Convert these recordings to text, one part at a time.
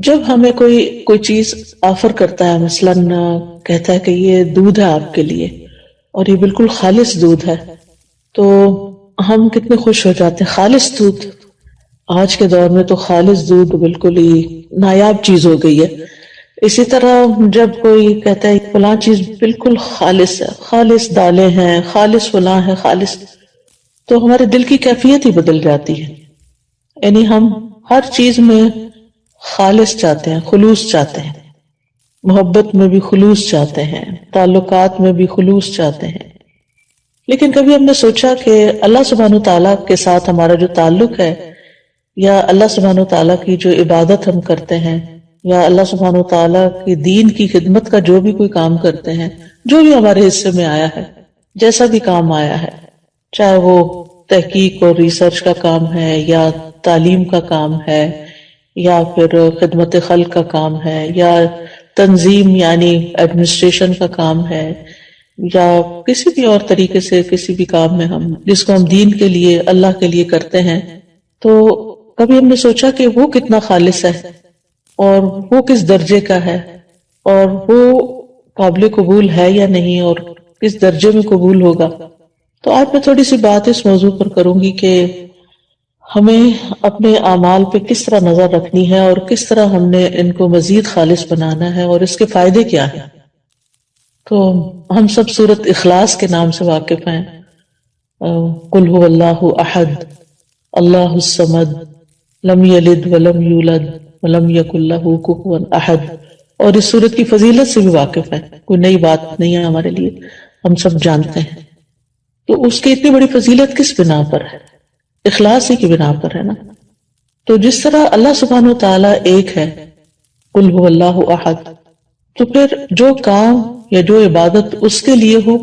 جب ہمیں کوئی چیز آفر کرتا ہے، مثلاً کہتا ہے کہ یہ دودھ ہے آپ کے لیے اور یہ بالکل خالص دودھ ہے، تو ہم کتنے خوش ہو جاتے ہیں. خالص دودھ، آج کے دور میں تو خالص دودھ بالکل ہی نایاب چیز ہو گئی ہے. اسی طرح جب کوئی کہتا ہے فلاں چیز بالکل خالص ہے، خالص دالیں ہیں، خالص فلاں ہے، خالص، تو ہمارے دل کی کیفیت ہی بدل جاتی ہے. یعنی ہم ہر چیز میں خالص چاہتے ہیں، خلوص چاہتے ہیں، محبت میں بھی خلوص چاہتے ہیں، تعلقات میں بھی خلوص چاہتے ہیں. لیکن کبھی ہم نے سوچا کہ اللہ سبحانہ تعالیٰ کے ساتھ ہمارا جو تعلق ہے، یا اللہ سبحانہ تعالیٰ کی جو عبادت ہم کرتے ہیں، یا اللہ سبحانہ تعالیٰ کی دین کی خدمت کا جو بھی کوئی کام کرتے ہیں، جو بھی ہمارے حصے میں آیا ہے، جیسا بھی کام آیا ہے، چاہے وہ تحقیق اور ریسرچ کا کام ہے، یا تعلیم کا کام ہے، یا پھر خدمت خلق کا کام ہے، یا تنظیم یعنی ایڈمنسٹریشن کا کام ہے، یا کسی بھی اور طریقے سے کسی بھی کام میں ہم جس کو ہم دین کے لیے، اللہ کے لیے کرتے ہیں، تو کبھی ہم نے سوچا کہ وہ کتنا خالص ہے اور وہ کس درجے کا ہے اور وہ قابل قبول ہے یا نہیں اور کس درجے میں قبول ہوگا. تو آج میں تھوڑی سی بات اس موضوع پر کروں گی کہ ہمیں اپنے اعمال پہ کس طرح نظر رکھنی ہے اور کس طرح ہم نے ان کو مزید خالص بنانا ہے اور اس کے فائدے کیا ہیں. تو ہم سب سورۃ اخلاص کے نام سے واقف ہیں. قل هو اللہ احد اللہ الصمد لم یلد ولم یولد ولم یکن لہ کفوا احد، اور اس سورت کی فضیلت سے بھی واقف ہیں. کوئی نئی بات نہیں ہے ہمارے لیے، ہم سب جانتے ہیں. تو اس کی اتنی بڑی فضیلت کس بنا پر ہے؟ اخلاص ہی کی بنا پر ہے نا. تو جس طرح اللہ سبحانہ تعالیٰ ایک ہے، قل هو اللہ احد، تو پھر جو کام یا جو عبادت اس کے لیے ہو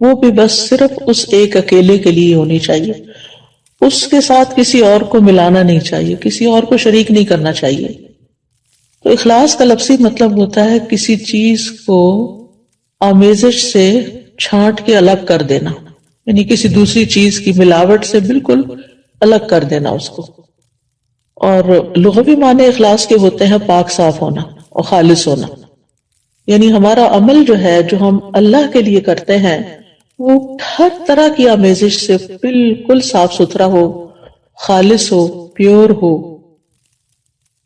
وہ بھی بس صرف اس ایک اکیلے کے لیے ہونی چاہیے. اس کے ساتھ کسی اور کو ملانا نہیں چاہیے، کسی اور کو شریک نہیں کرنا چاہیے. تو اخلاص کا لفظی مطلب ہوتا ہے کسی چیز کو آمیزش سے چھانٹ کے الگ کر دینا، یعنی کسی دوسری چیز کی ملاوٹ سے بالکل الگ کر دینا اس کو. اور لغوی معنی اخلاص کے ہوتے ہیں پاک صاف ہونا اور خالص ہونا. یعنی ہمارا عمل جو ہے، جو ہم اللہ کے لیے کرتے ہیں، وہ ہر طرح کی آمیزش سے بالکل صاف ستھرا ہو، خالص ہو، پیور ہو.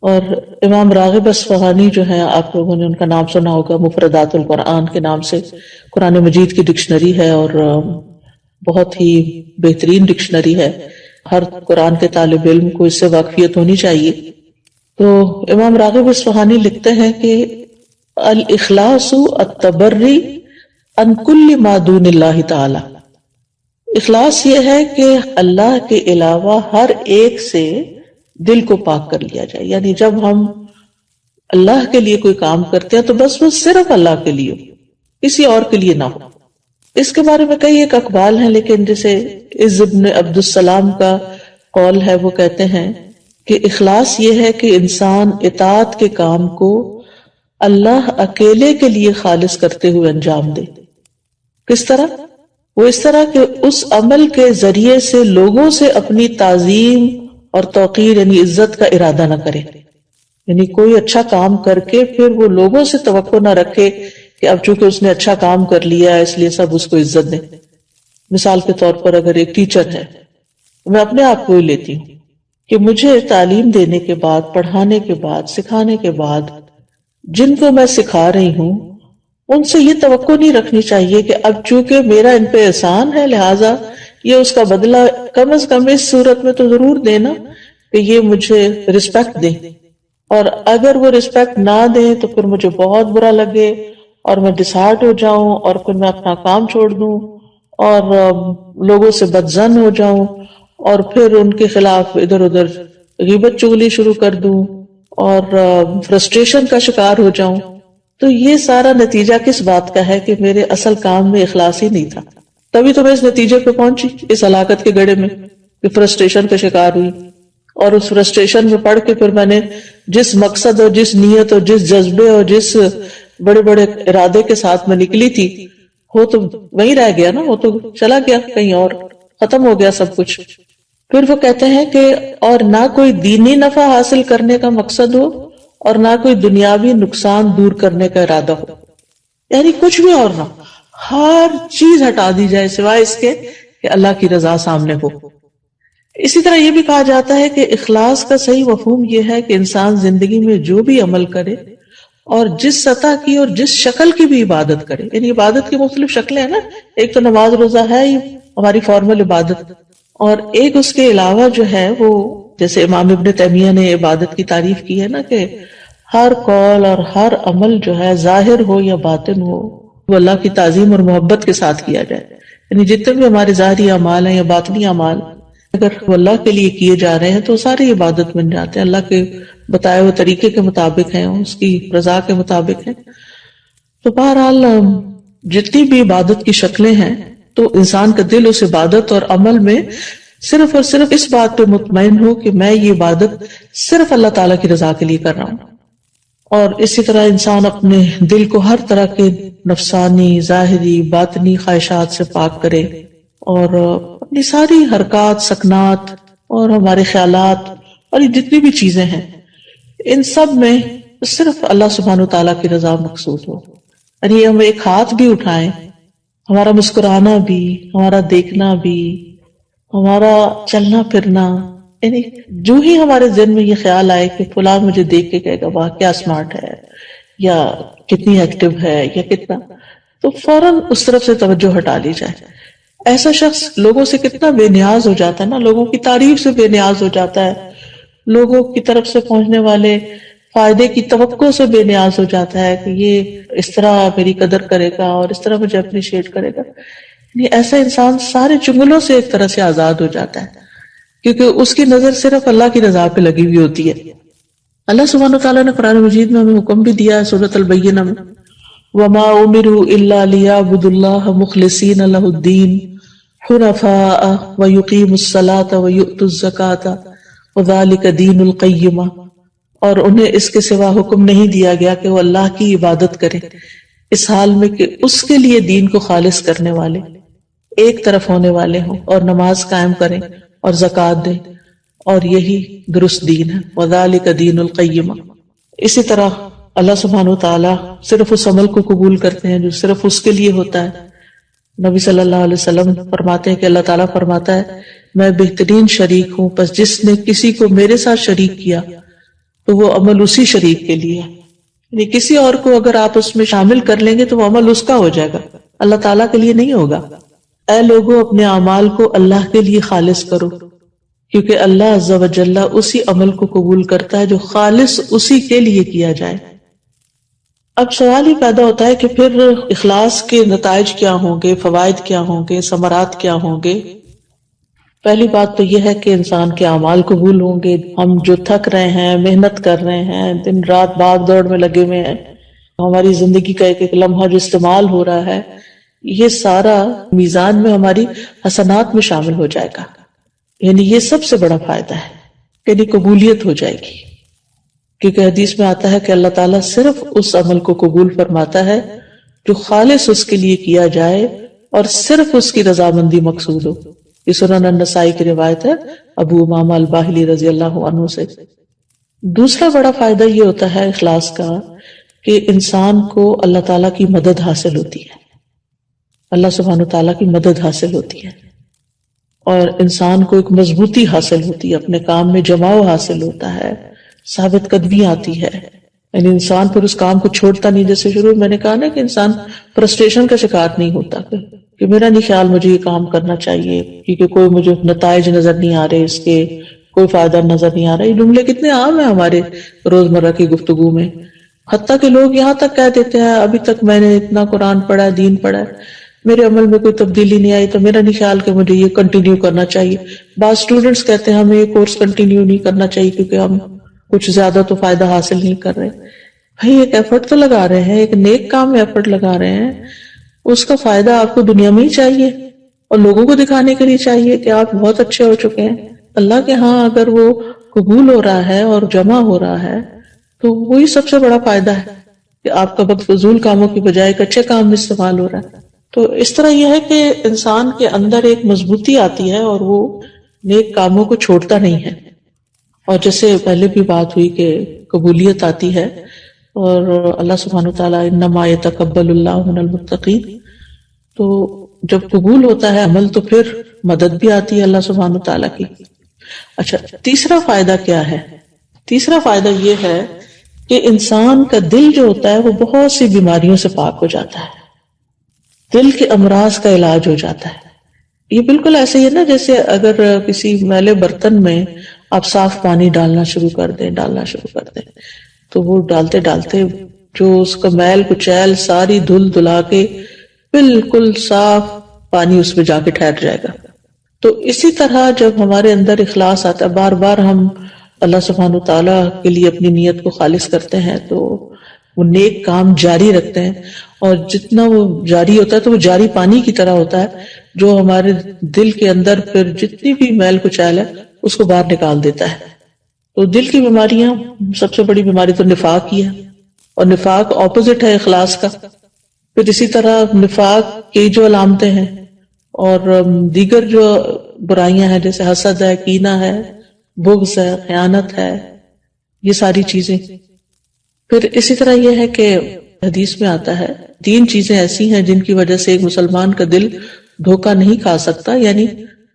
اور امام راغب اصفہانی جو ہیں، آپ لوگوں نے ان کا نام سنا ہوگا، مفردات القرآن کے نام سے قرآن مجید کی ڈکشنری ہے اور بہت ہی بہترین ڈکشنری ہے. ہر قرآن کے طالب علم کو اس سے واقفیت ہونی چاہیے. تو امام راغب اصفہانی لکھتے ہیں کہ الاخلاص التبری عن کل ما دون اللہ تعالی. اخلاص یہ ہے کہ اللہ کے علاوہ ہر ایک سے دل کو پاک کر لیا جائے. یعنی جب ہم اللہ کے لیے کوئی کام کرتے ہیں تو بس وہ صرف اللہ کے لیے ہو، کسی اور کے لیے نہ ہو. اس کے بارے میں کئی ایک اقوال ہیں، لیکن جیسے عز ابن عبد السلام کا قول ہے، وہ کہتے ہیں کہ اخلاص یہ ہے کہ انسان اطاعت کے کام کو اللہ اکیلے کے لیے خالص کرتے ہوئے انجام دے. کس طرح؟ وہ اس طرح کہ اس عمل کے ذریعے سے لوگوں سے اپنی تعظیم اور توقیر یعنی عزت کا ارادہ نہ کرے. یعنی کوئی اچھا کام کر کے پھر وہ لوگوں سے توقع نہ رکھے کہ اب چونکہ اس نے اچھا کام کر لیا اس لیے سب اس کو عزت دیں. مثال کے طور پر اگر ایک ٹیچر ہے، میں اپنے آپ کو ہی لیتی ہوں کہ مجھے تعلیم دینے کے بعد، پڑھانے کے بعد، سکھانے کے بعد جن کو میں سکھا رہی ہوں ان سے یہ توقع نہیں رکھنی چاہیے کہ اب چونکہ میرا ان پہ احسان ہے لہٰذا یہ اس کا بدلہ کم از کم اس صورت میں تو ضرور دینا کہ یہ مجھے رسپیکٹ دیں. اور اگر وہ رسپیکٹ نہ دیں تو پھر مجھے بہت برا لگے اور میں ڈسہارٹ ہو جاؤں اور پھر میں اپنا کام چھوڑ دوں اور لوگوں سے بدظن ہو جاؤں اور پھر ان کے خلاف ادھر ادھر غیبت چغلی شروع کر دوں اور فرسٹریشن کا شکار ہو جاؤں. تو یہ سارا نتیجہ کس بات کا ہے کہ میرے اصل کام میں اخلاص ہی نہیں تھا. تبھی تو میں اس نتیجے پہ پہنچی، اس ہلاکت کے گڑھے میں، کہ فرسٹریشن کا شکار ہوئی. اور اس فرسٹریشن میں پڑھ کے پھر میں نے جس مقصد اور جس نیت اور جس جذبے اور جس بڑے بڑے ارادے کے ساتھ میں نکلی تھی، وہ تو وہیں رہ گیا نا، وہ تو چلا گیا کہیں اور، ختم ہو گیا سب کچھ. پھر وہ کہتے ہیں کہ اور نہ کوئی دینی نفع حاصل کرنے کا مقصد ہو اور نہ کوئی دنیاوی نقصان دور کرنے کا ارادہ ہو، یعنی کچھ بھی اور نہ، ہر چیز ہٹا دی جائے سوائے اس کے کہ اللہ کی رضا سامنے ہو۔ اسی طرح یہ بھی کہا جاتا ہے کہ اخلاص کا صحیح مفہوم یہ ہے کہ انسان زندگی میں جو بھی عمل کرے اور جس سطح کی اور جس شکل کی بھی عبادت کرے، یعنی عبادت کی مختلف شکلیں ہیں نا، ایک تو نماز روزہ ہے ہی ہماری فارمل عبادت، اور ایک اس کے علاوہ جو ہے وہ جیسے امام ابن تیمیہ نے عبادت کی تعریف کی ہے نا کہ ہر قول اور ہر عمل جو ہے ظاہر ہو یا باطن ہو وہ اللہ کی تعظیم اور محبت کے ساتھ کیا جائے، یعنی جتنے بھی ہمارے ظاہری اعمال ہیں یا باطنی اعمال اگر وہ اللہ کے لیے کیے جا رہے ہیں تو ساری عبادت بن جاتے ہیں، اللہ کے بتائے ہوئے طریقے کے مطابق ہیں، اس کی رضا کے مطابق ہیں۔ تو بہرحال جتنی بھی عبادت کی شکلیں ہیں تو انسان کا دل اس عبادت اور عمل میں صرف اور صرف اس بات پہ مطمئن ہو کہ میں یہ عبادت صرف اللہ تعالیٰ کی رضا کے لیے کر رہا ہوں، اور اسی طرح انسان اپنے دل کو ہر طرح کے نفسانی، ظاہری، باطنی خواہشات سے پاک کرے، اور اپنی ساری حرکات، سکنات اور ہمارے خیالات اور یہ جتنی بھی چیزیں ہیں ان سب میں صرف اللہ سبحانہ و تعالیٰ کی رضا مقصود ہو۔ یعنی ہم ایک ہاتھ بھی اٹھائیں، ہمارا مسکرانا بھی، ہمارا دیکھنا بھی، ہمارا چلنا پھرنا، یعنی جو ہی ہمارے ذہن میں یہ خیال آئے کہ فلاں مجھے دیکھ کے کہے گا واہ کیا اسمارٹ ہے، یا کتنی ایکٹیو ہے، یا کتنا، تو فوراً اس طرف سے توجہ ہٹا لی جائے۔ ایسا شخص لوگوں سے کتنا بے نیاز ہو جاتا ہے نا، لوگوں کی تعریف سے بے نیاز ہو جاتا ہے، لوگوں کی طرف سے پہنچنے والے فائدے کی توقع سے بے نیاز ہو جاتا ہے کہ یہ اس طرح میری قدر کرے گا اور اس طرح مجھے اپریشیٹ کرے گا۔ یعنی ایسا انسان سارے چنگلوں سے ایک طرح سے آزاد ہو جاتا ہے، کیونکہ اس کی نظر صرف اللہ کی رضا پہ لگی ہوئی ہوتی ہے۔ اللہ سبحانہ وتعالیٰ نے قرآن مجید میں ہمیں حکم بھی دیا ہے سورۃ البینہ میں، وَمَا أُمِرُوا إِلَّا لِيَعْبُدُوا اللَّهَ مُخْلِصِينَ لَهُ الدِّينَ حُنَفَاءَ وَيُقِيمُوا الصَّلَاةَ وَيُؤْتُوا الزَّكَاةَ وَذَلِكَ دِينُ الْقَيِّمَةِ، اور انہیں اس کے سوا حکم نہیں دیا گیا کہ وہ اللہ کی عبادت کریں اس حال میں کہ اس کے لیے دین کو خالص کرنے والے، ایک طرف ہونے والے ہوں، اور نماز قائم کریں اور زکوٰۃ دیں، اور یہی درست دین ہے، وَذَلِكَ دِينُ الْقَيِّمَةِ۔ اسی طرح اللہ سبحانہ وتعالیٰ صرف اس عمل کو قبول کرتے ہیں جو صرف اس کے لیے ہوتا ہے۔ نبی صلی اللہ علیہ وسلم فرماتے ہیں کہ اللہ تعالیٰ فرماتا ہے میں بہترین شریک ہوں، پس جس نے کسی کو میرے ساتھ شریک کیا تو وہ عمل اسی شریک کے لیے ہے، یعنی کسی اور کو اگر آپ اس میں شامل کر لیں گے تو وہ عمل اس کا ہو جائے گا، اللہ تعالیٰ کے لیے نہیں ہوگا۔ اے لوگوں اپنے اعمال کو اللہ کے لیے خالص کرو، کیونکہ اللہ عز و جل اسی عمل کو قبول کرتا ہے جو خالص اسی کے لیے کیا جائے۔ اب سوال ہی پیدا ہوتا ہے کہ پھر اخلاص کے نتائج کیا ہوں گے، فوائد کیا ہوں گے، ثمرات کیا ہوں گے؟ پہلی بات تو یہ ہے کہ انسان کے اعمال قبول ہوں گے۔ ہم جو تھک رہے ہیں، محنت کر رہے ہیں، دن رات بھاگ دوڑ میں لگے ہوئے ہیں، ہماری زندگی کا ایک ایک لمحہ جو استعمال ہو رہا ہے، یہ سارا میزان میں ہماری حسنات میں شامل ہو جائے گا، یعنی یہ سب سے بڑا فائدہ ہے، یعنی قبولیت ہو جائے گی، کیونکہ حدیث میں آتا ہے کہ اللہ تعالیٰ صرف اس عمل کو قبول فرماتا ہے جو خالص اس کے لیے کیا جائے اور صرف اس کی رضامندی مقصود ہو۔ یہ سنن النسائی کی روایت ہے ابو امامہ الباہلی رضی اللہ عنہ سے۔ دوسرا بڑا فائدہ یہ ہوتا ہے اخلاص کا کہ انسان کو اللہ تعالیٰ کی مدد حاصل ہوتی ہے، اللہ سبحانہ تعالیٰ کی مدد حاصل ہوتی ہے، اور انسان کو ایک مضبوطی حاصل ہوتی ہے، اپنے کام میں جماؤ حاصل ہوتا ہے، ثابت قدمی آتی ہے، یعنی انسان پھر اس کام کو چھوڑتا نہیں۔ جیسے شروع میں نے کہا نا کہ انسان فرسٹریشن کا شکار نہیں ہوتا کہ میرا نہیں خیال مجھے یہ کام کرنا چاہیے کیونکہ کوئی مجھے نتائج نظر نہیں آ رہے، اس کے کوئی فائدہ نظر نہیں آ رہا۔ یہ جملے کتنے عام ہیں ہمارے روزمرہ کی گفتگو میں، حتیٰ کہ لوگ یہاں تک کہہ دیتے ہیں ابھی تک میں نے اتنا قرآن پڑھا ہے، دین پڑھا ہے، میرے عمل میں کوئی تبدیلی نہیں آئی، تو میرا نہیں خیال کہ مجھے یہ کنٹینیو کرنا چاہیے۔ بعض اسٹوڈنٹس کہتے ہیں ہمیں یہ کورس کنٹینیو نہیں کرنا چاہیے کیونکہ ہم کچھ زیادہ تو فائدہ حاصل نہیں کر رہے۔ بھائی ایک ایفرٹ تو لگا رہے ہیں، ایک نیک کام میں ایفرٹ لگا رہے ہیں، اس کا فائدہ آپ کو دنیا میں ہی چاہیے اور لوگوں کو دکھانے کے لیے چاہیے کہ آپ بہت اچھے ہو چکے ہیں۔ اللہ کے ہاں اگر وہ قبول ہو رہا ہے اور جمع ہو رہا ہے تو وہی سب سے بڑا فائدہ ہے کہ آپ کا وقت فضول کاموں کی بجائے ایک اچھے کام میں استعمال ہو رہا ہے۔ تو اس طرح یہ ہے کہ انسان کے اندر ایک مضبوطی آتی ہے اور وہ نیک کاموں کو چھوڑتا نہیں ہے۔ اور جیسے پہلے بھی بات ہوئی کہ قبولیت آتی ہے، اور اللہ سبحانہ وتعالیٰ انما یتقبل اللہ من المتقین، تو جب قبول ہوتا ہے عمل تو پھر مدد بھی آتی ہے اللہ سبحانہ وتعالیٰ کی۔ اچھا، تیسرا فائدہ کیا ہے؟ تیسرا فائدہ یہ ہے کہ انسان کا دل جو ہوتا ہے وہ بہت سی بیماریوں سے پاک ہو جاتا ہے، دل کے امراض کا علاج ہو جاتا ہے۔ یہ بالکل ایسے ہی ہے نا جیسے اگر کسی میلے برتن میں آپ صاف پانی ڈالنا شروع کر دیں تو وہ ڈالتے ڈالتے جو اس کا میل کچیل ساری دھل دھلا کے بالکل صاف پانی اس میں جا کے ٹھہر جائے گا۔ تو اسی طرح جب ہمارے اندر اخلاص آتا ہے، بار بار ہم اللہ سبحانہ تعالیٰ کے لیے اپنی نیت کو خالص کرتے ہیں تو وہ نیک کام جاری رکھتے ہیں، اور جتنا وہ جاری ہوتا ہے تو وہ جاری پانی کی طرح ہوتا ہے جو ہمارے دل کے اندر پھر جتنی بھی میل کچیل ہے اس کو باہر نکال دیتا ہے۔ تو دل کی بیماریاں، سب سے بڑی بیماری تو نفاق ہی ہے، اور نفاق اپوزٹ ہے اخلاص کا۔ پھر اسی طرح نفاق کی جو علامتیں ہیں اور دیگر جو برائیاں ہیں جیسے حسد ہے، کینہ ہے، بغض ہے، خیانت ہے، یہ ساری چیزیں۔ پھر اسی طرح یہ ہے کہ حدیث میں آتا ہے 3 چیزیں ایسی ہیں جن کی وجہ سے ایک مسلمان کا دل دھوکہ نہیں کھا سکتا، یعنی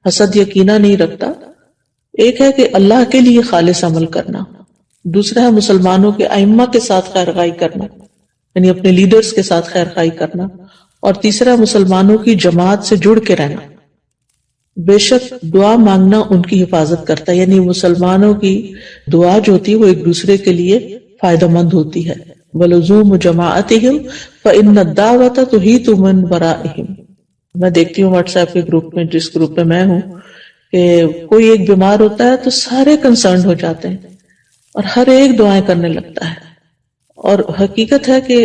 حسد یا کینہ نہیں رکھتا۔ ایک ہے کہ اللہ کے لیے خالص عمل کرنا، دوسرا ہے مسلمانوں کے ائمہ کے ساتھ خیر خواہی کرنا، یعنی اپنے لیڈرز کے ساتھ خیر خواہی کرنا، اور تیسرا مسلمانوں کی جماعت سے جڑ کے رہنا۔ بے شک دعا مانگنا ان کی حفاظت کرتا ہے، یعنی مسلمانوں کی دعا جو ہوتی ہے وہ ایک دوسرے کے لیے فائدہ مند ہوتی ہے۔ وَلُزُومُ جَمَاعَتِهِمْ فَإِنَّ الدَّعْوَةَ تُحِيطُ مِنْ وَرَائِهِمْ۔ میں دیکھتی ہوں واٹس ایپ کے گروپ میں، جس گروپ میں میں ہوں، کہ کوئی ایک بیمار ہوتا ہے تو سارے کنسرنڈ ہو جاتے ہیں اور ہر ایک دعائیں کرنے لگتا ہے، اور حقیقت ہے کہ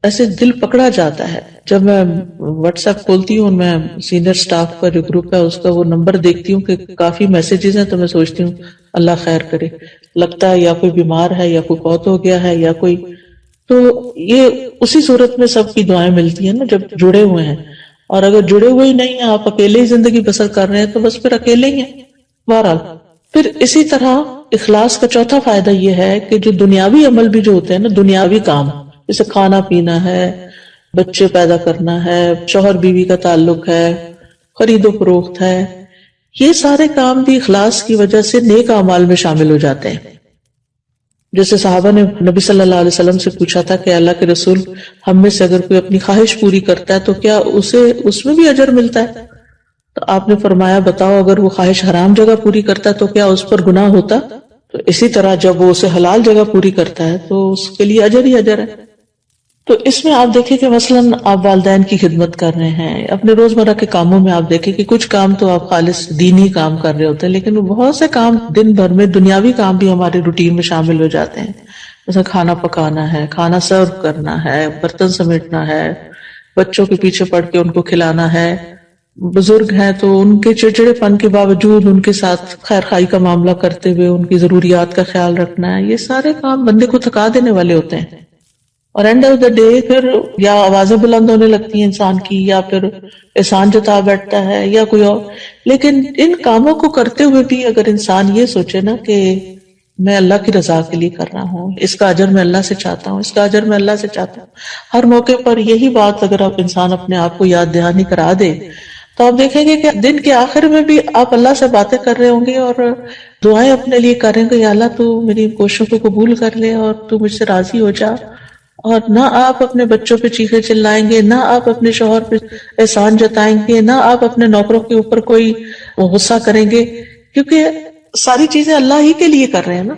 ایسے دل پکڑا جاتا ہے۔ جب میں واٹس ایپ کھولتی ہوں، میں سینئر سٹاف کا جو گروپ ہے اس کا وہ نمبر دیکھتی ہوں کہ کافی میسیجز ہیں، تو میں سوچتی ہوں اللہ خیر کرے، لگتا ہے یا کوئی بیمار ہے یا کوئی فوت ہو گیا ہے یا کوئی، تو یہ اسی صورت میں سب کی دعائیں ملتی ہیں نا جب جڑے ہوئے ہیں۔ اور اگر جڑے ہوئے ہی نہیں ہیں، آپ اکیلے ہی زندگی بسر کر رہے ہیں تو بس پھر اکیلے ہی ہیں بہرحال۔ پھر اسی طرح اخلاص کا چوتھا فائدہ یہ ہے کہ جو دنیاوی عمل بھی جو ہوتے ہیں نا، دنیاوی کام جیسے کھانا پینا ہے، بچے پیدا کرنا ہے، شوہر بیوی کا تعلق ہے، خرید و فروخت ہے، یہ سارے کام بھی اخلاص کی وجہ سے نیک اعمال میں شامل ہو جاتے ہیں۔ جیسے صحابہ نے نبی صلی اللہ علیہ وسلم سے پوچھا تھا کہ اللہ کے رسول، ہم میں سے اگر کوئی اپنی خواہش پوری کرتا ہے تو کیا اسے اس میں بھی اجر ملتا ہے؟ تو آپ نے فرمایا بتاؤ، اگر وہ خواہش حرام جگہ پوری کرتا ہے تو کیا اس پر گناہ ہوتا؟ تو اسی طرح جب وہ اسے حلال جگہ پوری کرتا ہے تو اس کے لیے اجر ہی اجر ہے۔ تو اس میں آپ دیکھیں کہ مثلاً آپ والدین کی خدمت کر رہے ہیں، اپنے روزمرہ کے کاموں میں آپ دیکھیں کہ کچھ کام تو آپ خالص دینی کام کر رہے ہوتے ہیں، لیکن بہت سے کام دن بھر میں دنیاوی کام بھی ہمارے روٹین میں شامل ہو جاتے ہیں، جیسے کھانا پکانا ہے، کھانا سرو کرنا ہے، برتن سمیٹنا ہے، بچوں کے پیچھے پڑ کے ان کو کھلانا ہے، بزرگ ہیں تو ان کے چڑچڑے پن کے باوجود ان کے ساتھ خیر خواہی کا معاملہ کرتے ہوئے ان کی ضروریات کا خیال رکھنا ہے، یہ سارے کام بندے کو تھکا دینے والے ہوتے ہیں، اور اینڈ آف دا ڈے پھر یا آوازیں بلند ہونے لگتی ہیں انسان کی، یا پھر احسان جتا بیٹھتا ہے یا کوئی اور۔ لیکن ان کاموں کو کرتے ہوئے بھی اگر انسان یہ سوچے نا کہ میں اللہ کی رضا کے لیے کر رہا ہوں، اس کا اجر میں اللہ سے چاہتا ہوں، اس کا اجر میں اللہ سے چاہتا ہوں، ہر موقع پر یہی بات اگر آپ انسان اپنے آپ کو یاد دہانی کرا دے تو آپ دیکھیں گے کہ دن کے آخر میں بھی آپ اللہ سے باتیں کر رہے ہوں گے اور دعائیں اپنے لیے کر رہے ہوں گے، یا اللہ تو میری کوششوں کو قبول کر لے اور تو مجھ سے راضی ہو جا۔ اور نہ آپ اپنے بچوں پہ چیخے چلائیں گے، نہ آپ اپنے شوہر پہ احسان جتائیں گے، نہ آپ اپنے نوکروں کے اوپر کوئی غصہ کریں گے، کیونکہ ساری چیزیں اللہ ہی کے لیے کر رہے ہیں نا،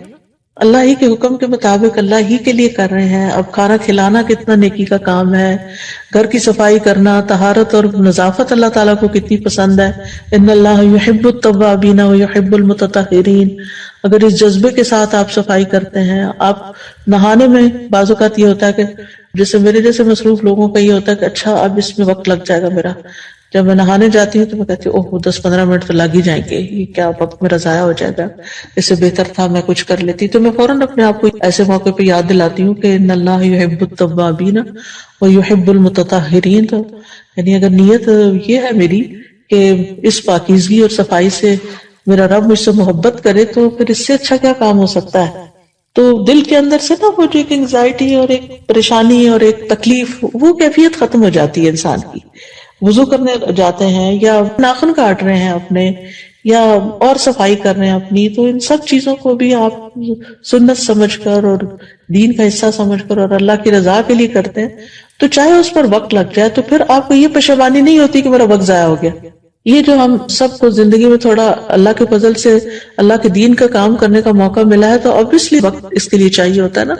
اللہ ہی کے حکم کے مطابق اللہ ہی کے لیے کر رہے ہیں۔ اب کھانا کھلانا کتنا نیکی کا کام ہے، گھر کی صفائی کرنا، طہارت اور نظافت اللہ تعالیٰ کو کتنی پسند ہے۔ ان اللہ یحب التوابین ویحب المتطہرین۔ اگر اس جذبے کے ساتھ آپ صفائی کرتے ہیں، آپ نہانے میں بعض اوقات یہ ہوتا ہے کہ جیسے میرے جیسے مصروف لوگوں کا یہ ہوتا ہے کہ اچھا اب اس میں وقت لگ جائے گا میرا، جب میں نہانے جاتی ہوں تو میں کہتی ہوں اوہ 10-15 منٹ تو لگ ہی جائیں گے، یہ کیا وقت میرا ضائع ہو جائے گا، اس سے بہتر تھا میں کچھ کر لیتی۔ تو میں فوراً اپنے آپ کو ایسے موقع پہ یاد دلاتی ہوں کہ ان اللہ یحب التوابین ویحب المتطہرین۔ تو یعنی اگر نیت یہ ہے میری کہ اس پاکیزگی اور صفائی سے میرا رب مجھ سے محبت کرے تو پھر اس سے اچھا کیا کام ہو سکتا ہے. تو دل کے اندر سے نا وہ جو ایک انگزائٹی اور ایک پریشانی اور ایک تکلیف، وہ کیفیت ختم ہو جاتی ہے انسان کی. وضو کرنے جاتے ہیں یا ناخن کاٹ رہے ہیں اپنے یا اور صفائی کر رہے ہیں اپنی، تو ان سب چیزوں کو بھی آپ سنت سمجھ کر اور دین کا حصہ سمجھ کر اور اللہ کی رضا کے لیے کرتے ہیں، تو چاہے اس پر وقت لگ جائے تو پھر آپ کو یہ پشیمانی نہیں ہوتی کہ میرا وقت ضائع ہو گیا. یہ جو ہم سب کو زندگی میں تھوڑا اللہ کے فضل سے اللہ کے دین کا کام کرنے کا موقع ملا ہے، تو obviously وقت اس کے لیے چاہیے ہوتا ہے نا.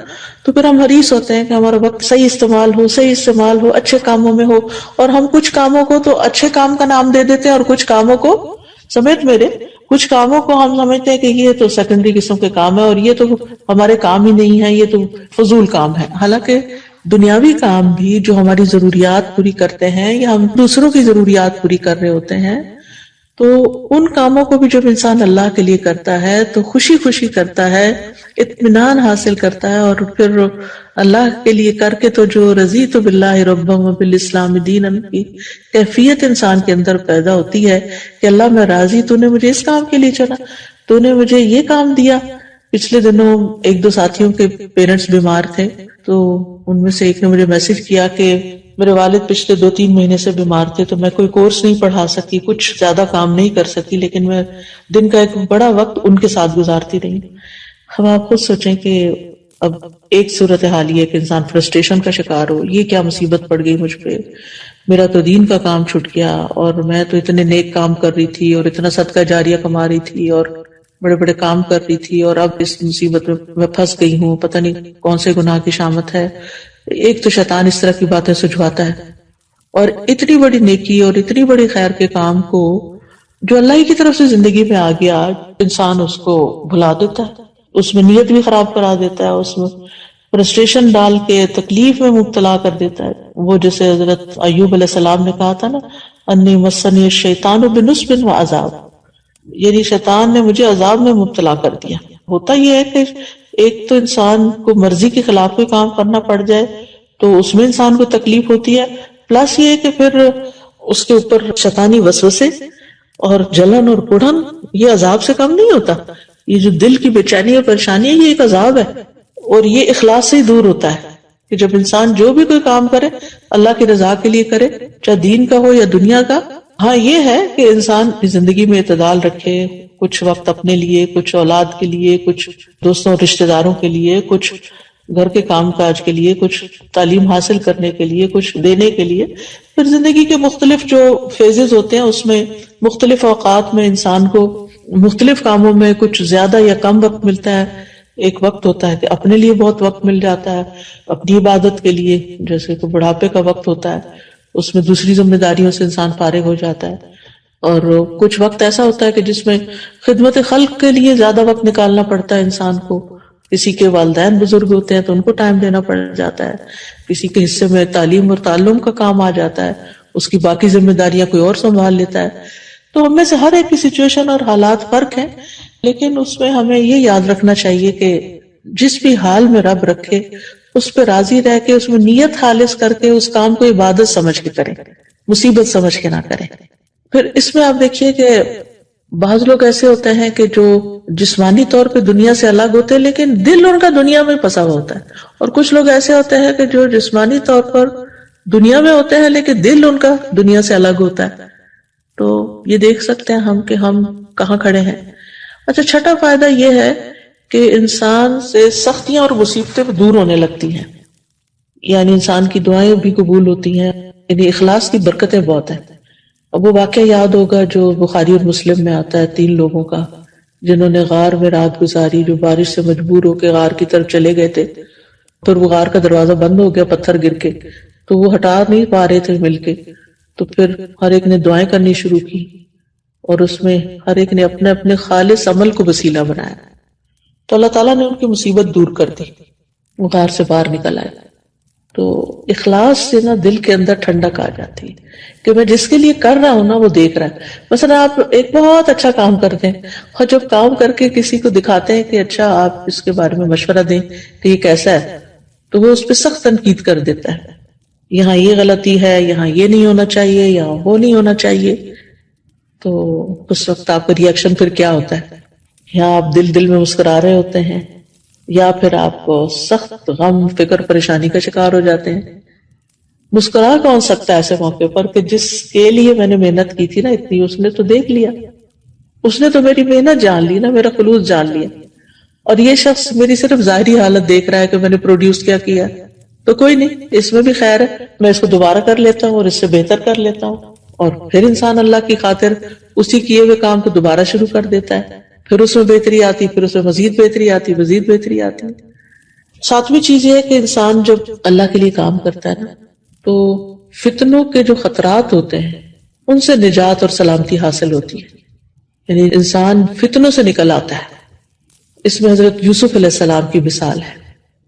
تو پھر ہم حریص ہوتے ہیں کہ ہمارا وقت صحیح استعمال ہو، اچھے کاموں میں ہو. اور ہم کچھ کاموں کو تو اچھے کام کا نام دے دیتے ہیں اور کچھ کاموں کو، سمیت میرے کچھ کاموں کو ہم سمجھتے ہیں کہ یہ تو سیکنڈری قسم کے کام ہے اور یہ تو ہمارے کام ہی نہیں ہے، یہ تو فضول کام ہے. حالانکہ دنیاوی کام بھی جو ہماری ضروریات پوری کرتے ہیں یا ہم دوسروں کی ضروریات پوری کر رہے ہوتے ہیں، تو ان کاموں کو بھی جب انسان اللہ کے لیے کرتا ہے تو خوشی خوشی کرتا ہے، اطمینان حاصل کرتا ہے، اور پھر اللہ کے لیے کر کے تو جو رضیت باللہ ربا وبالاسلام دینا کی کیفیت انسان کے اندر پیدا ہوتی ہے کہ اللہ میں راضی، تو نے مجھے اس کام کے لیے چنا، تو نے مجھے یہ کام دیا. پچھلے دنوں ایک دو ساتھیوں کے پیرنٹس بیمار تھے، تو ان میں سے ایک نے مجھے میسج کیا کہ میرے والد پچھلے 2-3 مہینے سے بیمار تھے، تو میں کوئی کورس نہیں پڑھا سکی، کچھ زیادہ کام نہیں کر سکی، لیکن میں دن کا ایک بڑا وقت ان کے ساتھ گزارتی رہی. ہم آپ خود سوچیں کہ اب ایک صورتحال یہ ہے کہ انسان فرسٹریشن کا شکار ہو، یہ کیا مصیبت پڑ گئی مجھ پہ، میرا تو دین کا کام چھوٹ گیا اور میں تو اتنے نیک کام کر رہی تھی اور اتنا صدقہ جاریہ کما رہی تھی اور بڑے بڑے کام کر رہی تھی، اور اب اس مصیبت میں پھنس گئی ہوں، پتہ نہیں کون سے گناہ کی شامت ہے. ایک تو شیطان اس طرح کی باتیں سجھواتا ہے، اور اتنی بڑی نیکی اور اتنی بڑی خیر کے کام کو جو اللہ ہی کی طرف سے زندگی میں آ گیا، انسان اس کو بھلا دیتا ہے، اس میں نیت بھی خراب کرا دیتا ہے، اس میں فرسٹریشن ڈال کے تکلیف میں مبتلا کر دیتا ہے. وہ جیسے حضرت ایوب علیہ السلام نے کہا تھا نا، انی مسنی الشیطان بنصب وعذاب، یعنی شیطان نے مجھے عذاب میں مبتلا کر دیا. ہوتا یہ ہے کہ ایک تو انسان کو مرضی کے خلاف کوئی کام کرنا پڑ جائے تو اس میں انسان کو تکلیف ہوتی ہے، پلس یہ کہ پھر اس کے اوپر شیطانی وسوسے اور جلن اور کڑھن، یہ عذاب سے کم نہیں ہوتا. یہ جو دل کی بے چینی اور پریشانی ہے، یہ ایک عذاب ہے، اور یہ اخلاص سے ہی دور ہوتا ہے کہ جب انسان جو بھی کوئی کام کرے اللہ کی رضا کے لیے کرے، چاہے دین کا ہو یا دنیا کا. ہاں یہ ہے کہ انسان زندگی میں اعتدال رکھے، کچھ وقت اپنے لیے، کچھ اولاد کے لیے، کچھ دوستوں اور رشتہ داروں کے لیے، کچھ گھر کے کام کاج کے لیے، کچھ تعلیم حاصل کرنے کے لیے، کچھ دینے کے لیے. پھر زندگی کے مختلف جو فیزز ہوتے ہیں اس میں مختلف اوقات میں انسان کو مختلف کاموں میں کچھ زیادہ یا کم وقت ملتا ہے. ایک وقت ہوتا ہے کہ اپنے لیے بہت وقت مل جاتا ہے، اپنی عبادت کے لیے، جیسے کہ بڑھاپے کا وقت ہوتا ہے، اس میں دوسری ذمہ داریوں سے انسان فارغ ہو جاتا ہے. اور کچھ وقت ایسا ہوتا ہے کہ جس میں خدمت خلق کے لیے زیادہ وقت نکالنا پڑتا ہے انسان کو. کسی کے والدین بزرگ ہوتے ہیں تو ان کو ٹائم دینا پڑ جاتا ہے، کسی کے حصے میں تعلیم اور تعلم کا کام آ جاتا ہے، اس کی باقی ذمہ داریاں کوئی اور سنبھال لیتا ہے. تو ہم میں سے ہر ایک کی سچویشن اور حالات فرق ہیں، لیکن اس میں ہمیں یہ یاد رکھنا چاہیے کہ جس بھی حال میں رب رکھے اس پہ راضی رہ کے، اس میں نیت خالص کر کے اس کام کو عبادت سمجھ کے کریں، مصیبت سمجھ کے نہ کریں. پھر اس میں آپ دیکھیے کہ بعض لوگ ایسے ہوتے ہیں کہ جو جسمانی طور پہ دنیا سے الگ ہوتے ہیں لیکن دل ان کا دنیا میں پھنسا ہوا ہوتا ہے، اور کچھ لوگ ایسے ہوتے ہیں کہ جو جسمانی طور پر دنیا میں ہوتے ہیں لیکن دل ان کا دنیا سے الگ ہوتا ہے. تو یہ دیکھ سکتے ہیں ہم کہ ہم کہاں کھڑے ہیں. اچھا، چھٹا فائدہ یہ ہے کہ انسان سے سختیاں اور مصیبتیں دور ہونے لگتی ہیں، یعنی انسان کی دعائیں بھی قبول ہوتی ہیں، یعنی اخلاص کی برکتیں بہت ہیں. اب وہ واقعہ یاد ہوگا جو بخاری اور مسلم میں آتا ہے، 3 لوگوں کا جنہوں نے غار میں رات گزاری، جو بارش سے مجبور ہو کے غار کی طرف چلے گئے تھے. پھر وہ غار کا دروازہ بند ہو گیا پتھر گر کے، تو وہ ہٹا نہیں پا رہے تھے مل کے، تو پھر ہر ایک نے دعائیں کرنی شروع کی، اور اس میں ہر ایک نے اپنے اپنے خالص عمل کو وسیلہ بنایا، تو اللہ تعالیٰ نے ان کی مصیبت دور کر دی، وہ غار سے باہر نکل آئے. تو اخلاص سے نا دل کے اندر ٹھنڈک آ جاتی ہے کہ میں جس کے لیے کر رہا ہوں نا وہ دیکھ رہا ہے. مثلا آپ ایک بہت اچھا کام کرتے ہیں اور جب کام کر کے کسی کو دکھاتے ہیں کہ اچھا آپ اس کے بارے میں مشورہ دیں کہ یہ کیسا ہے، تو وہ اس پہ سخت تنقید کر دیتا ہے، یہاں یہ غلطی ہے، یہاں یہ نہیں ہونا چاہیے، یہاں وہ نہیں ہونا چاہیے. تو اس وقت آپ کا ریئیکشن پھر کیا ہوتا ہے؟ یا آپ دل میں مسکرا رہے ہوتے ہیں، یا پھر آپ سخت غم فکر پریشانی کا شکار ہو جاتے ہیں. مسکرا کون سکتا ہے ایسے موقع پر کہ جس کے لیے میں نے محنت کی تھی نا اتنی، اس نے تو دیکھ لیا، اس نے تو میری محنت جان لی نا، میرا خلوص جان لیا، اور یہ شخص میری صرف ظاہری حالت دیکھ رہا ہے کہ میں نے پروڈیوس کیا تو کوئی نہیں، اس میں بھی خیر ہے، میں اس کو دوبارہ کر لیتا ہوں اور اس سے بہتر کر لیتا ہوں. اور پھر انسان اللہ کی خاطر اسی کیے ہوئے کام کو دوبارہ شروع کر دیتا ہے، پھر اس میں بہتری آتی، پھر اس میں مزید بہتری آتی، مزید بہتری آتی. ساتویں چیز یہ ہے کہ انسان جب اللہ کے لیے کام کرتا ہے نا تو فتنوں کے جو خطرات ہوتے ہیں ان سے نجات اور سلامتی حاصل ہوتی ہے. یعنی انسان فتنوں سے نکل آتا ہے. اس میں حضرت یوسف علیہ السلام کی مثال ہے.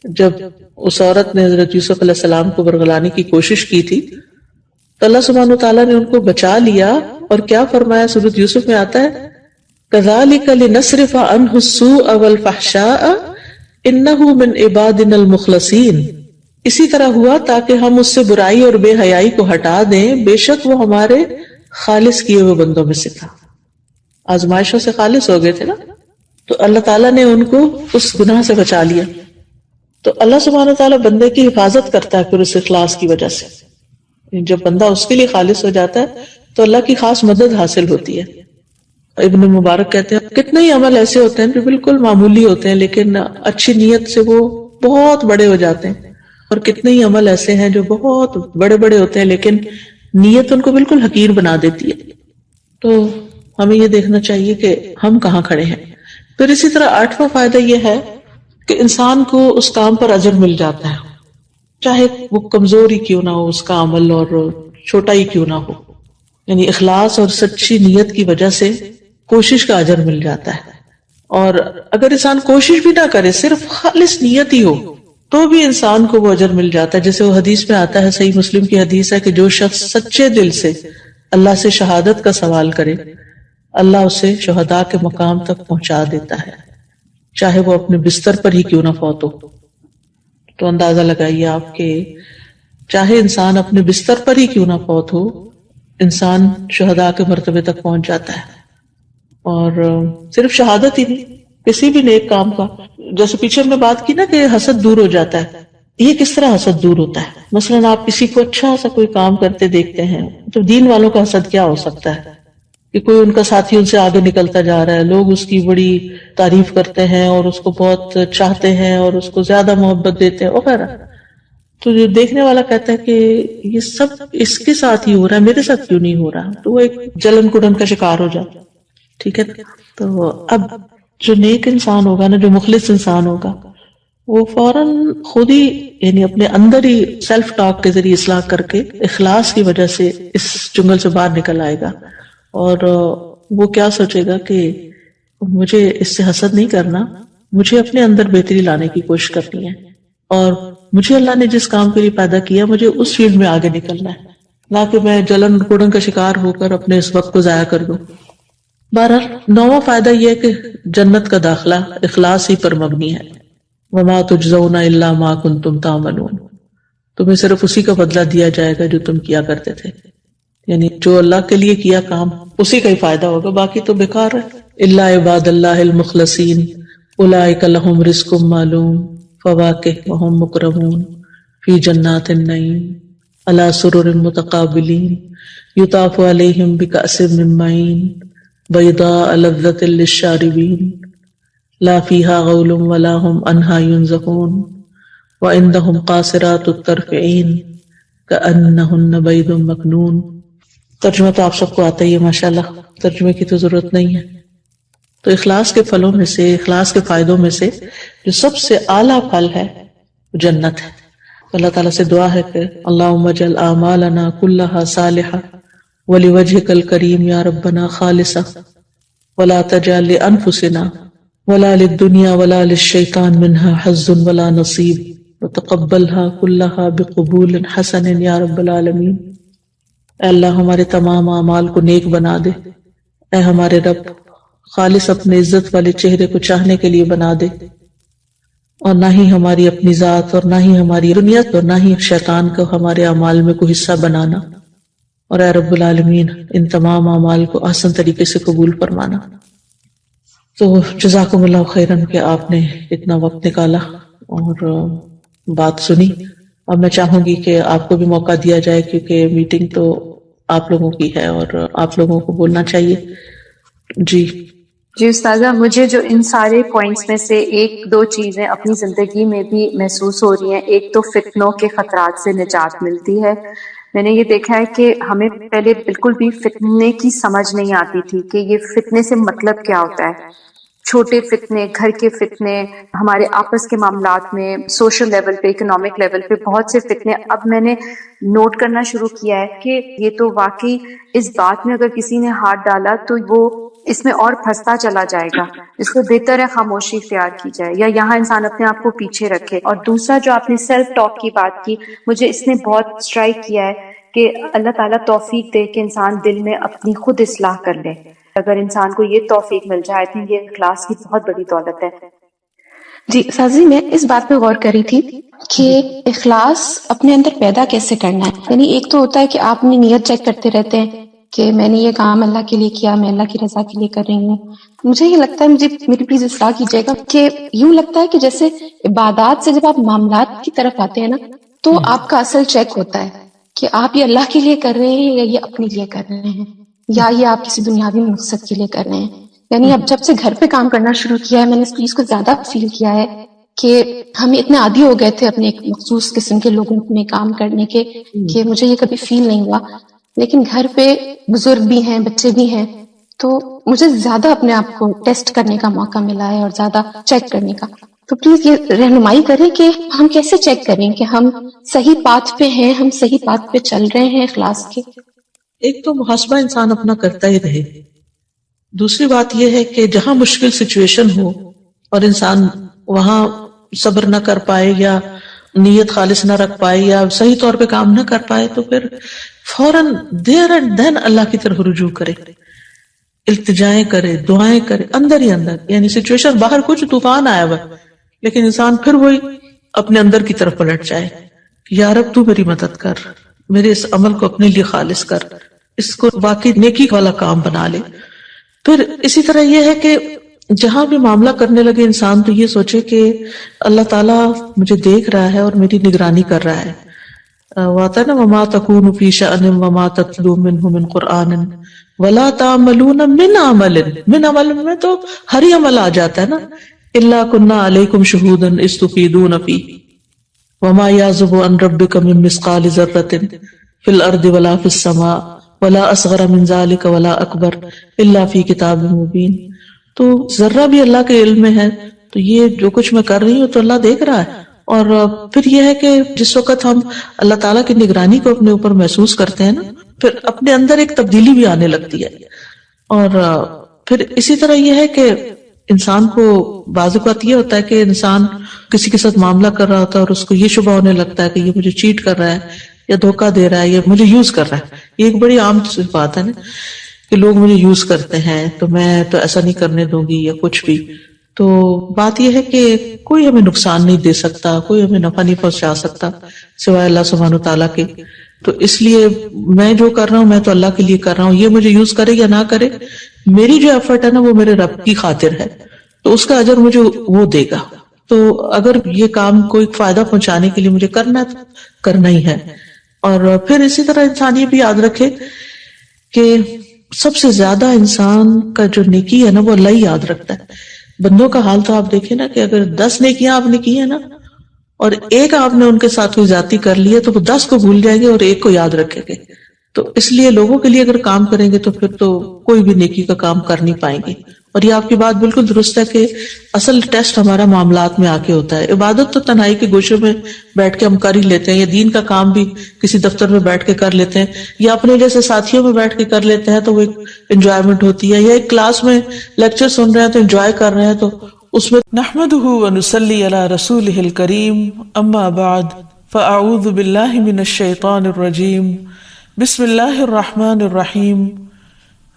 جب اس عورت نے حضرت یوسف علیہ السلام کو برگلانے کی کوشش کی تھی تو اللہ سبحانہ وتعالیٰ نے ان کو بچا لیا، اور کیا فرمایا؟ سورۃ یوسف میں آتا ہے كَذَلِكَ لِنَصْرِفَ عَنْهُ السُّوءَ وَالْفَحْشَاءَ إِنَّهُ مِنْ عِبَادِنَا الْمُخْلَصِينَ. اسی طرح ہوا تاکہ ہم اس سے برائی اور بے حیائی کو ہٹا دیں، بے شک وہ ہمارے خالص کیے ہوئے بندوں میں سے تھا. آزمائشوں سے خالص ہو گئے تھے نا، تو اللہ تعالیٰ نے ان کو اس گناہ سے بچا لیا. تو اللہ سبحانہ تعالیٰ بندے کی حفاظت کرتا ہے پھر اس اخلاص کی وجہ سے. جب بندہ اس کے لیے خالص ہو جاتا ہے تو اللہ کی خاص مدد حاصل ہوتی ہے. ابن مبارک کہتے ہیں کتنے ہی عمل ایسے ہوتے ہیں جو بالکل معمولی ہوتے ہیں لیکن اچھی نیت سے وہ بہت بڑے ہو جاتے ہیں، اور کتنے ہی عمل ایسے ہیں جو بہت بڑے بڑے ہوتے ہیں لیکن نیت ان کو بالکل حقیر بنا دیتی ہے. تو ہمیں یہ دیکھنا چاہیے کہ ہم کہاں کھڑے ہیں. پھر اسی طرح آٹھواں فائدہ یہ ہے کہ انسان کو اس کام پر اجر مل جاتا ہے، چاہے وہ کمزور ہی کیوں نہ ہو اس کا عمل اور چھوٹا ہی کیوں نہ ہو. یعنی اخلاص اور سچی نیت کی وجہ سے کوشش کا اجر مل جاتا ہے. اور اگر انسان کوشش بھی نہ کرے، صرف خالص نیت ہی ہو تو بھی انسان کو وہ اجر مل جاتا ہے. جیسے وہ حدیث میں آتا ہے، صحیح مسلم کی حدیث ہے کہ جو شخص سچے دل سے اللہ سے شہادت کا سوال کرے، اللہ اسے شہداء کے مقام تک پہنچا دیتا ہے، چاہے وہ اپنے بستر پر ہی کیوں نہ فوت ہو. تو اندازہ لگائیے آپ کہ چاہے انسان اپنے بستر پر ہی کیوں نہ فوت ہو، انسان شہداء کے مرتبے تک پہنچ جاتا ہے. اور صرف شہادت ہی نہیں، کسی بھی نیک کام کا، جیسے پیچھے ہم نے بات کی نا کہ حسد دور ہو جاتا ہے. یہ کس طرح حسد دور ہوتا ہے؟ مثلاً آپ کسی کو اچھا سا کوئی کام کرتے دیکھتے ہیں، تو دین والوں کا حسد کیا ہو سکتا ہے کہ کوئی ان کا ساتھی ان سے آگے نکلتا جا رہا ہے، لوگ اس کی بڑی تعریف کرتے ہیں اور اس کو بہت چاہتے ہیں اور اس کو زیادہ محبت دیتے ہیں وغیرہ. تو جو دیکھنے والا کہتا ہے کہ یہ سب اس کے ساتھ ہی ہو رہا ہے، میرے ساتھ کیوں نہیں ہو رہا، تو وہ ایک جلن کڑن کا شکار ہو جاتا. ٹھیک ہے. تو اب جو نیک انسان ہوگا نا، جو مخلص انسان ہوگا، وہ فوراً خود ہی یعنی اپنے اندر ہی سیلف ٹاک کے ذریعے اصلاح کر کے اخلاص کی وجہ سے اس جنگل سے باہر نکل آئے گا. اور وہ کیا سوچے گا کہ مجھے اس سے حسد نہیں کرنا، مجھے اپنے اندر بہتری لانے کی کوشش کرنی ہے، اور مجھے اللہ نے جس کام کے لیے پیدا کیا مجھے اس فیلڈ میں آگے نکلنا ہے، نہ کہ میں جلن کوڑن کا شکار ہو کر اپنے اس وقت کو ضائع کر دوں. بہرحال نواں فائدہ یہ ہے کہ جنت کا داخلہ اخلاص ہی پر مبنی ہے. وَمَا تُجْزَوْنَ إِلَّا مَا كُنْتُمْ تَعْمَلُونَ. تمہیں صرف اسی کا بدلہ دیا جائے گا جو تم کیا کرتے تھے. یعنی جو اللہ کے لیے کیا کام اسی کا ہی فائدہ ہوگا، باقی تو بیکار ہے. إِلَّا عِبَادَ اللَّهِ الْمُخْلَصِينَ أُولَٰئِكَ لَهُمْ رِزْقٌ مَّعْلُومٌ فَوَاكِهُ وَهُمْ مُكْرَمُونَ فِي جَنَّاتِ النَّعِيمِ عَلَىٰ سُرُرٍ مُتَقَابِلِينَ يُطَافُ عَلَيْهِم بِكَأْسٍ مِّن مَّعِينٍ بيضاء لذة للشاربين لا فيها غول ولا هم عنها ينزفون وعندهم قاصرات الطرف عين كأنهن بيض مكنون. ترجمہ تو آپ سب کو آتا ہی ہے ماشاءاللہ، ترجمے کی تو ضرورت نہیں ہے. تو اخلاص کے پھلوں میں سے، اخلاص کے فائدوں میں سے جو سب سے اعلیٰ پھل ہے وہ جنت ہے. اللہ تعالیٰ سے دعا ہے کہ اللہم اجعل اعمالنا کلها صالحہ وَلِوَجْهِكَ الْكَرِيمِ يَا رَبَّنَا خَالِصًا وَلَا تَجْعَلْ لِأَنفُسِنَا وَلَا لِلدُّنْيَا وَلَا لِلشَّيْطَانِ مِنْهَا حَظٌّ وَلَا نَصِيبٌ وَتَقَبَّلْهَا كُلَّهَا بِقُبُولٍ حَسَنٍ يَا رَبَّ الْعَالَمِينَ. اے اللہ ہمارے تمام اعمال کو نیک بنا دے، اے ہمارے رب خالص اپنے عزت والے چہرے کو چاہنے کے لیے بنا دے، اور نہ ہی ہماری اپنی ذات اور نہ ہی ہماری دنیا اور نہ ہی شیطان کو ہمارے اعمال میں کوئی حصہ بنانا. اور اے رب العالمین ان تمام اعمال کو آسان طریقے سے قبول فرمانا۔ تو جزاکم اللہ خیرن کہ آپ نے اتنا وقت نکالا اور بات سنی۔ اب میں چاہوں گی کہ آپ کو بھی موقع دیا جائے، کیونکہ میٹنگ تو آپ لوگوں کی ہے اور آپ لوگوں کو بولنا چاہیے۔ جی استاذہ، مجھے جو ان سارے پوائنٹس میں سے ایک دو چیزیں اپنی زندگی میں بھی محسوس ہو رہی ہیں۔ ایک تو فتنوں کے خطرات سے نجات ملتی ہے۔ میں نے یہ دیکھا ہے کہ ہمیں پہلے بالکل بھی فتنے کی سمجھ نہیں آتی تھی کہ یہ فتنے سے مطلب کیا ہوتا ہے۔ چھوٹے فتنے، گھر کے فتنے، ہمارے آپس کے معاملات میں، سوشل لیول پہ، اکنامک لیول پہ بہت سے فتنے اب میں نے نوٹ کرنا شروع کیا ہے کہ یہ تو واقعی اس بات میں اگر کسی نے ہاتھ ڈالا تو وہ اس میں اور پھنستا چلا جائے گا۔ اس کو بہتر ہے خاموشی اختیار کی جائے یا یہاں انسان اپنے آپ کو پیچھے رکھے۔ اور دوسرا جو آپ نے سیلف ٹاک کی بات کی، مجھے اس نے بہت اسٹرائک کیا ہے کہ اللہ تعالیٰ توفیق دے کہ انسان دل میں اپنی خود اصلاح کر لے۔ اگر انسان کو یہ توفیق مل جائے تو یہ اخلاص کی بہت بڑی دولت ہے۔ جی سازی، میں اس بات پہ غور کر رہی تھی کہ اخلاص اپنے اندر پیدا کیسے کرنا ہے۔ یعنی ایک تو ہوتا ہے کہ آپ اپنی نیت چیک کرتے رہتے ہیں کہ میں نے یہ کام اللہ کے لیے کیا، میں اللہ کی رضا کے لیے کر رہی ہوں۔ مجھے یہ لگتا ہے، مجھے میری پلیز اصلاح کیجیے گا، کہ یوں لگتا ہے کہ جیسے عبادات سے جب آپ معاملات کی طرف آتے ہیں نا، تو آپ کا اصل چیک ہوتا ہے کہ آپ یہ اللہ کے لیے کر رہے ہیں یا یہ اپنے لیے کر رہے ہیں، یا یہ آپ کسی دنیاوی مقصد کے لیے کر رہے ہیں۔ یعنی اب جب سے گھر پہ کام کرنا شروع کیا ہے، میں نے اس چیز کو زیادہ فیل کیا ہے کہ ہم اتنے عادی ہو گئے تھے اپنے ایک مخصوص قسم کے لوگوں میں کام کرنے کے کہ مجھے یہ کبھی فیل نہیں ہوا۔ لیکن گھر پہ بزرگ بھی ہیں، بچے بھی ہیں، تو مجھے زیادہ اپنے آپ کو ٹیسٹ کرنے کا موقع ملا ہے اور زیادہ چیک کرنے کا۔ تو پلیز یہ رہنمائی کریں کہ ہم کیسے چیک کریں کہ ہم صحیح پاتھ پہ ہیں، ہم صحیح پاتھ پہ چل رہے ہیں اخلاص کے۔ ایک تو محاسبہ انسان اپنا کرتا ہی رہے، دوسری بات یہ ہے کہ جہاں مشکل سچویشن ہو اور انسان وہاں صبر نہ کر پائے یا نیت خالص نہ رکھ پائے یا صحیح طور پہ کام نہ کر پائے، تو پھر فوراً دیر اینڈ دین اللہ کی طرف رجوع کرے، التجائیں کرے، دعائیں کرے اندر ہی اندر۔ یعنی سچویشن باہر کچھ طوفان آیا ہوا لیکن انسان پھر وہی اپنے اندر کی طرف پلٹ جائے کہ یا رب تو میری مدد کر، میرے اس عمل کو اپنے لیے خالص کر، اس کو واقعی نیکی والا کام بنا لے۔ پھر اسی طرح یہ ہے کہ جہاں بھی معاملہ کرنے لگے انسان تو یہ سوچے کہ اللہ تعالیٰ مجھے دیکھ رہا ہے اور میری نگرانی کر رہا ہے۔ واتا نا وما تکون فی شأن وما تتلو منہ من قرآن ولا تعملون من عمل، من عمل میں تو ہر ہی عمل آ جاتا ہے نا، الا کنا علیکم شہودا اذ تفیضون فیہ وما یعزب عن ربک من مثقال ذرۃ فی الارض ولا فی السماء ولا اصغر من ذلک ولا اکبر الا فی کتاب مبین۔ تو ذرہ بھی اللہ کے علم میں ہے، تو یہ جو کچھ میں کر رہی ہوں تو اللہ دیکھ رہا ہے۔ اور پھر یہ ہے کہ جس وقت ہم اللہ تعالیٰ کی نگرانی کو اپنے اوپر محسوس کرتے ہیں نا، پھر اپنے اندر ایک تبدیلی بھی آنے لگتی ہے۔ اور پھر اسی طرح یہ ہے کہ انسان کو بعض اوقات یہ ہوتا ہے کہ انسان کسی کے ساتھ معاملہ کر رہا ہوتا ہے اور اس کو یہ شبہ ہونے لگتا ہے کہ یہ مجھے چیٹ کر رہا ہے یا دھوکہ دے رہا ہے یا مجھے یوز کر رہا ہے۔ یہ ایک بڑی عام بات ہے نا کہ لوگ مجھے یوز کرتے ہیں تو میں تو ایسا نہیں کرنے دوں گی یا کچھ بھی۔ تو بات یہ ہے کہ کوئی ہمیں نقصان نہیں دے سکتا، کوئی ہمیں نفع نہیں پہنچا سکتا سوائے اللہ سبحانہ وتعالیٰ کے۔ تو اس لیے میں جو کر رہا ہوں میں تو اللہ کے لیے کر رہا ہوں، یہ مجھے یوز کرے یا نہ کرے، میری جو ایفرٹ ہے نا وہ میرے رب کی خاطر ہے، تو اس کا اجر مجھے وہ دے گا۔ تو اگر یہ کام کوئی فائدہ پہنچانے کے لیے مجھے کرنا ہے تو کرنا ہی ہے۔ اور پھر اسی طرح انسان یہ بھی یاد رکھے کہ سب سے زیادہ انسان کا جو نیکی ہے نا وہ اللہ ہی یاد رکھتا ہے۔ بندوں کا حال تو آپ دیکھیں نا کہ اگر 10 نیکیاں آپ نے کی ہیں نا اور ایک آپ نے ان کے ساتھ کوئی زیادتی کر لی ہے تو وہ 10 کو بھول جائیں گے اور ایک کو یاد رکھیں گے۔ تو اس لیے لوگوں کے لیے اگر کام کریں گے تو پھر تو کوئی بھی نیکی کا کام کر نہیں پائیں گے۔ اور یہ آپ کی بات بالکل درست ہے کہ اصل ٹیسٹ ہمارا معاملات میں آ کے ہوتا ہے۔ عبادت تو تنہائی کے گوشے میں بیٹھ کے ہم کر ہی لیتے ہیں، یا دین کا کام بھی کسی دفتر میں بیٹھ کے کر لیتے ہیں، یا اپنے جیسے ساتھیوں میں بیٹھ کے کر لیتے ہیں تو وہ ایک انجوائمنٹ ہوتی ہے، یا ایک کلاس میں لیکچر سن رہے ہیں تو انجوائے کر رہے ہیں تو اس میں۔ نحمده ونصلي على رسوله الكريم، اما بعد فاعوذ بالله من الشيطان الرجيم، بسم الله الرحمن الرحيم،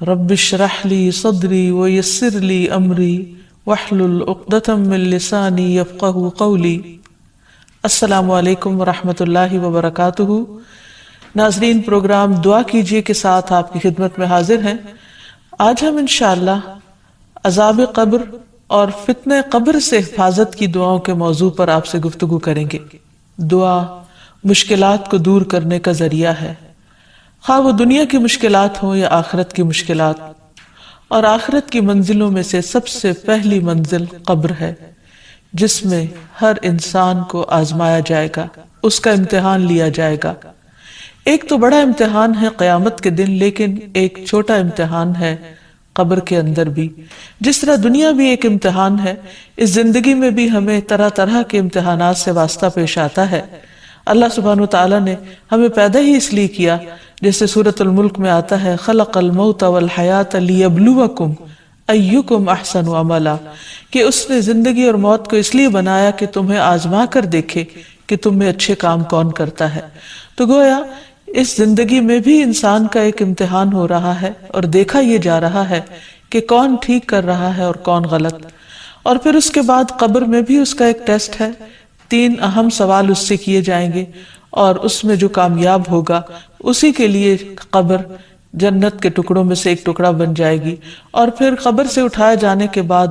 رب اشرح لي صدري ويسر لي امري واحلل عقدة من لساني يفقهوا قولي۔ السلام علیکم ورحمۃ اللہ وبرکاتہ۔ ناظرین، پروگرام دعا کیجیے کے ساتھ آپ کی خدمت میں حاضر ہیں۔ آج ہم انشاءاللہ عذاب قبر اور فتنہ قبر سے حفاظت کی دعاؤں کے موضوع پر آپ سے گفتگو کریں گے۔ دعا مشکلات کو دور کرنے کا ذریعہ ہے، خواہ وہ دنیا کی مشکلات ہوں یا آخرت کی مشکلات، اور آخرت کی منزلوں میں سے سب سے پہلی منزل قبر ہے، جس میں ہر انسان کو آزمایا جائے گا، اس کا امتحان لیا جائے گا۔ ایک تو بڑا امتحان ہے قیامت کے دن، لیکن ایک چھوٹا امتحان ہے قبر کے اندر بھی۔ جس طرح دنیا بھی ایک امتحان ہے، اس زندگی میں بھی ہمیں طرح طرح کے امتحانات سے واسطہ پیش آتا ہے۔ اللہ سبحانہ وتعالی نے ہمیں پیدا ہی اس لیے کیا، جیسے سورۃ الملک میں آتا ہے، خلق الموت والحیات لیبلوکم ایکم احسن عملا، کہ اس نے زندگی اور موت کو اس لیے بنایا کہ تمہیں آزما کر دیکھے کہ تم میں اچھے کام کون کرتا ہے۔ تو گویا اس زندگی میں بھی انسان کا ایک امتحان ہو رہا ہے، اور دیکھا یہ جا رہا ہے کہ کون ٹھیک کر رہا ہے اور کون غلط۔ اور پھر اس کے بعد قبر میں بھی اس کا ایک ٹیسٹ ہے، 3 اہم سوال اس سے کیے جائیں گے، اور اس میں جو کامیاب ہوگا اسی کے لیے قبر جنت کے ٹکڑوں میں سے ایک ٹکڑا بن جائے گی۔ اور پھر قبر سے اٹھائے جانے کے بعد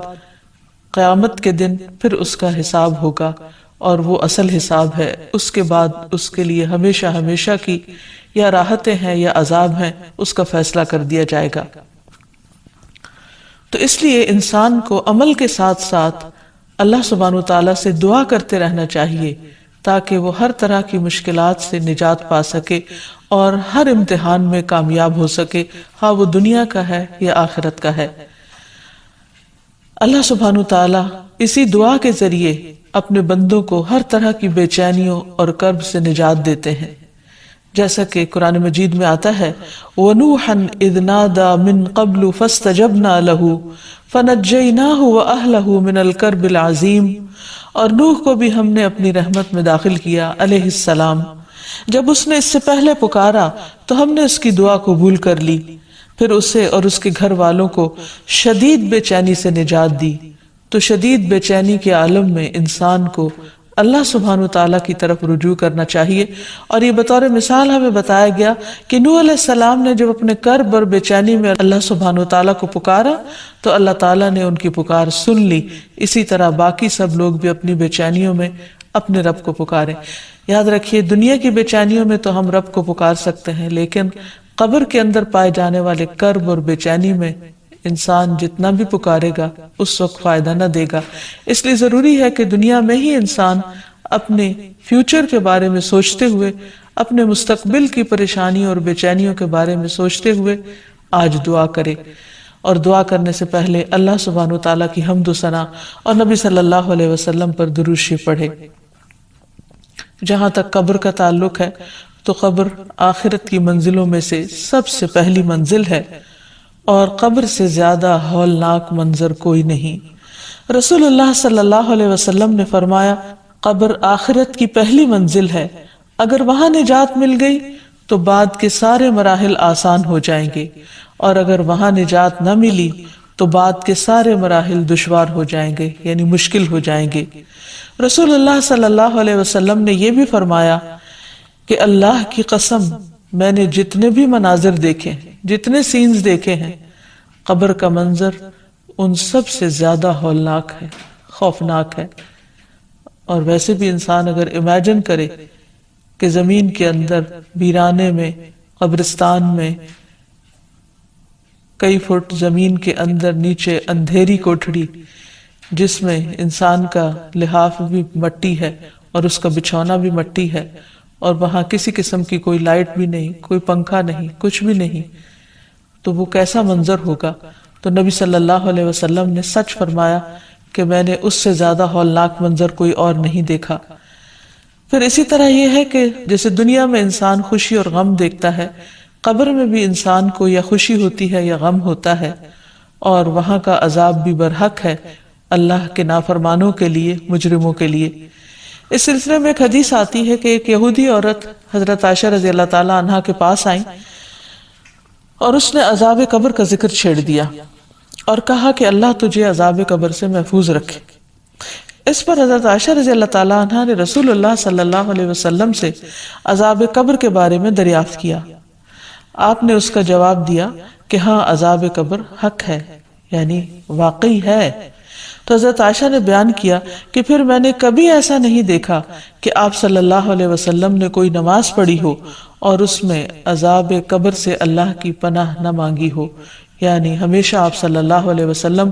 قیامت کے دن پھر اس کا حساب ہوگا، اور وہ اصل حساب ہے۔ اس کے بعد اس کے لیے ہمیشہ ہمیشہ کی یا راحتیں ہیں یا عذاب ہیں، اس کا فیصلہ کر دیا جائے گا۔ تو اس لیے انسان کو عمل کے ساتھ ساتھ اللہ سبحانہ وتعالیٰ سے دعا کرتے رہنا چاہیے، تاکہ وہ ہر طرح کی مشکلات سے نجات پا سکے اور ہر امتحان میں کامیاب ہو سکے، ہاں وہ دنیا کا ہے یا آخرت کا ہے۔ اللہ سبحانہ وتعالیٰ اسی دعا کے ذریعے اپنے بندوں کو ہر طرح کی بے چینیوں اور کرب سے نجات دیتے ہیں، جیسا کہ قرآن مجید میں آتا ہے، وَنُوحًا إِذْ نَادَى مِن قَبْلُ فَاسْتَجَبْنَا لَهُ فَنَجَّيْنَاهُ وَأَهْلَهُ مِنَ الْكَرْبِ الْعَظِيمِ۔ اور نوح کو بھی ہم نے اپنی رحمت میں داخل کیا علیہ السلام۔ جب اس نے اس سے پہلے پکارا تو ہم نے اس کی دعا قبول کر لی، پھر اسے اور اس کے گھر والوں کو شدید بے چینی سے نجات دی۔ تو شدید بے چینی کے عالم میں انسان کو اللہ سبحانہ وتعالیٰ کی طرف رجوع کرنا چاہیے۔ اور یہ بطور مثال ہمیں بتایا گیا کہ نوح علیہ السلام نے جب اپنے کرب اور بے چینی میں اللہ سبحانہ وتعالیٰ کو پکارا تو اللہ تعالیٰ نے ان کی پکار سن لی۔ اسی طرح باقی سب لوگ بھی اپنی بے چینیوں میں اپنے رب کو پکاریں۔ یاد رکھیے، دنیا کی بے چینیوں میں تو ہم رب کو پکار سکتے ہیں، لیکن قبر کے اندر پائے جانے والے کرب اور بے چینی میں انسان جتنا بھی پکارے گا اس وقت فائدہ نہ دے گا۔ اس لیے ضروری ہے کہ دنیا میں ہی انسان اپنے فیوچر کے بارے میں سوچتے ہوئے، اپنے مستقبل کی پریشانی اور بے چینیوں کے بارے میں سوچتے ہوئے آج دعا کرے، اور دعا کرنے سے پہلے اللہ سبحانہ وتعالیٰ کی حمد و ثنا اور نبی صلی اللہ علیہ وسلم پر درود شریف پڑھے۔ جہاں تک قبر کا تعلق ہے تو قبر آخرت کی منزلوں میں سے سب سے پہلی منزل ہے، اور قبر سے زیادہ ہولناک منظر کوئی نہیں۔ رسول اللہ صلی اللہ علیہ وسلم نے فرمایا، قبر آخرت کی پہلی منزل ہے، اگر وہاں نجات مل گئی تو بعد کے سارے مراحل آسان ہو جائیں گے، اور اگر وہاں نجات نہ ملی تو بعد کے سارے مراحل دشوار ہو جائیں گے، یعنی مشکل ہو جائیں گے۔ رسول اللہ صلی اللہ علیہ وسلم نے یہ بھی فرمایا کہ اللہ کی قسم، میں نے جتنے بھی مناظر دیکھے، جتنے سینز دیکھے ہیں، قبر کا منظر ان سب سے زیادہ ہولناک ہے، خوفناک ہے۔ اور ویسے بھی انسان اگر امیجن کرے کہ زمین کے اندر ویرانے میں، قبرستان میں، کئی فٹ زمین کے اندر نیچے اندھیری کوٹھڑی، جس میں انسان کا لحاف بھی مٹی ہے اور اس کا بچھونا بھی مٹی ہے، اور وہاں کسی قسم کی کوئی لائٹ بھی نہیں، کوئی پنکھا نہیں، کچھ بھی نہیں، تو وہ کیسا منظر ہوگا۔ تو نبی صلی اللہ علیہ وسلم نے سچ فرمایا کہ میں نے اس سے زیادہ ہولناک منظر کوئی اور نہیں دیکھا۔ پھر اسی طرح یہ ہے کہ جیسے دنیا میں انسان خوشی اور غم دیکھتا ہے، قبر میں بھی انسان کو یا خوشی ہوتی ہے یا غم ہوتا ہے، اور وہاں کا عذاب بھی برحق ہے اللہ کے نافرمانوں کے لیے، مجرموں کے لیے۔ اس سلسلے میں ایک حدیث آتی ہے کہ ایک یہودی عورت حضرت عائشہ رضی اللہ تعالی عنہا کے پاس آئیں اور اس نے عذاب قبر کا ذکر چھیڑ دیا اور کہا کہ اللہ تجھے عذاب قبر سے محفوظ رکھے۔ اس پر حضرت عائشہ رضی اللہ تعالیٰ عنہ نے رسول اللہ صلی اللہ علیہ وسلم سے عذاب قبر کے بارے میں دریافت کیا. آپ نے اس کا جواب دیا کہ ہاں عذاب قبر حق ہے، یعنی واقعی ہے. تو حضرت عائشہ نے بیان کیا کہ پھر میں نے کبھی ایسا نہیں دیکھا کہ آپ صلی اللہ علیہ وسلم نے کوئی نماز پڑھی ہو اور اس میں عذاب قبر سے اللہ کی پناہ نہ مانگی ہو. یعنی ہمیشہ آپ صلی اللہ علیہ وسلم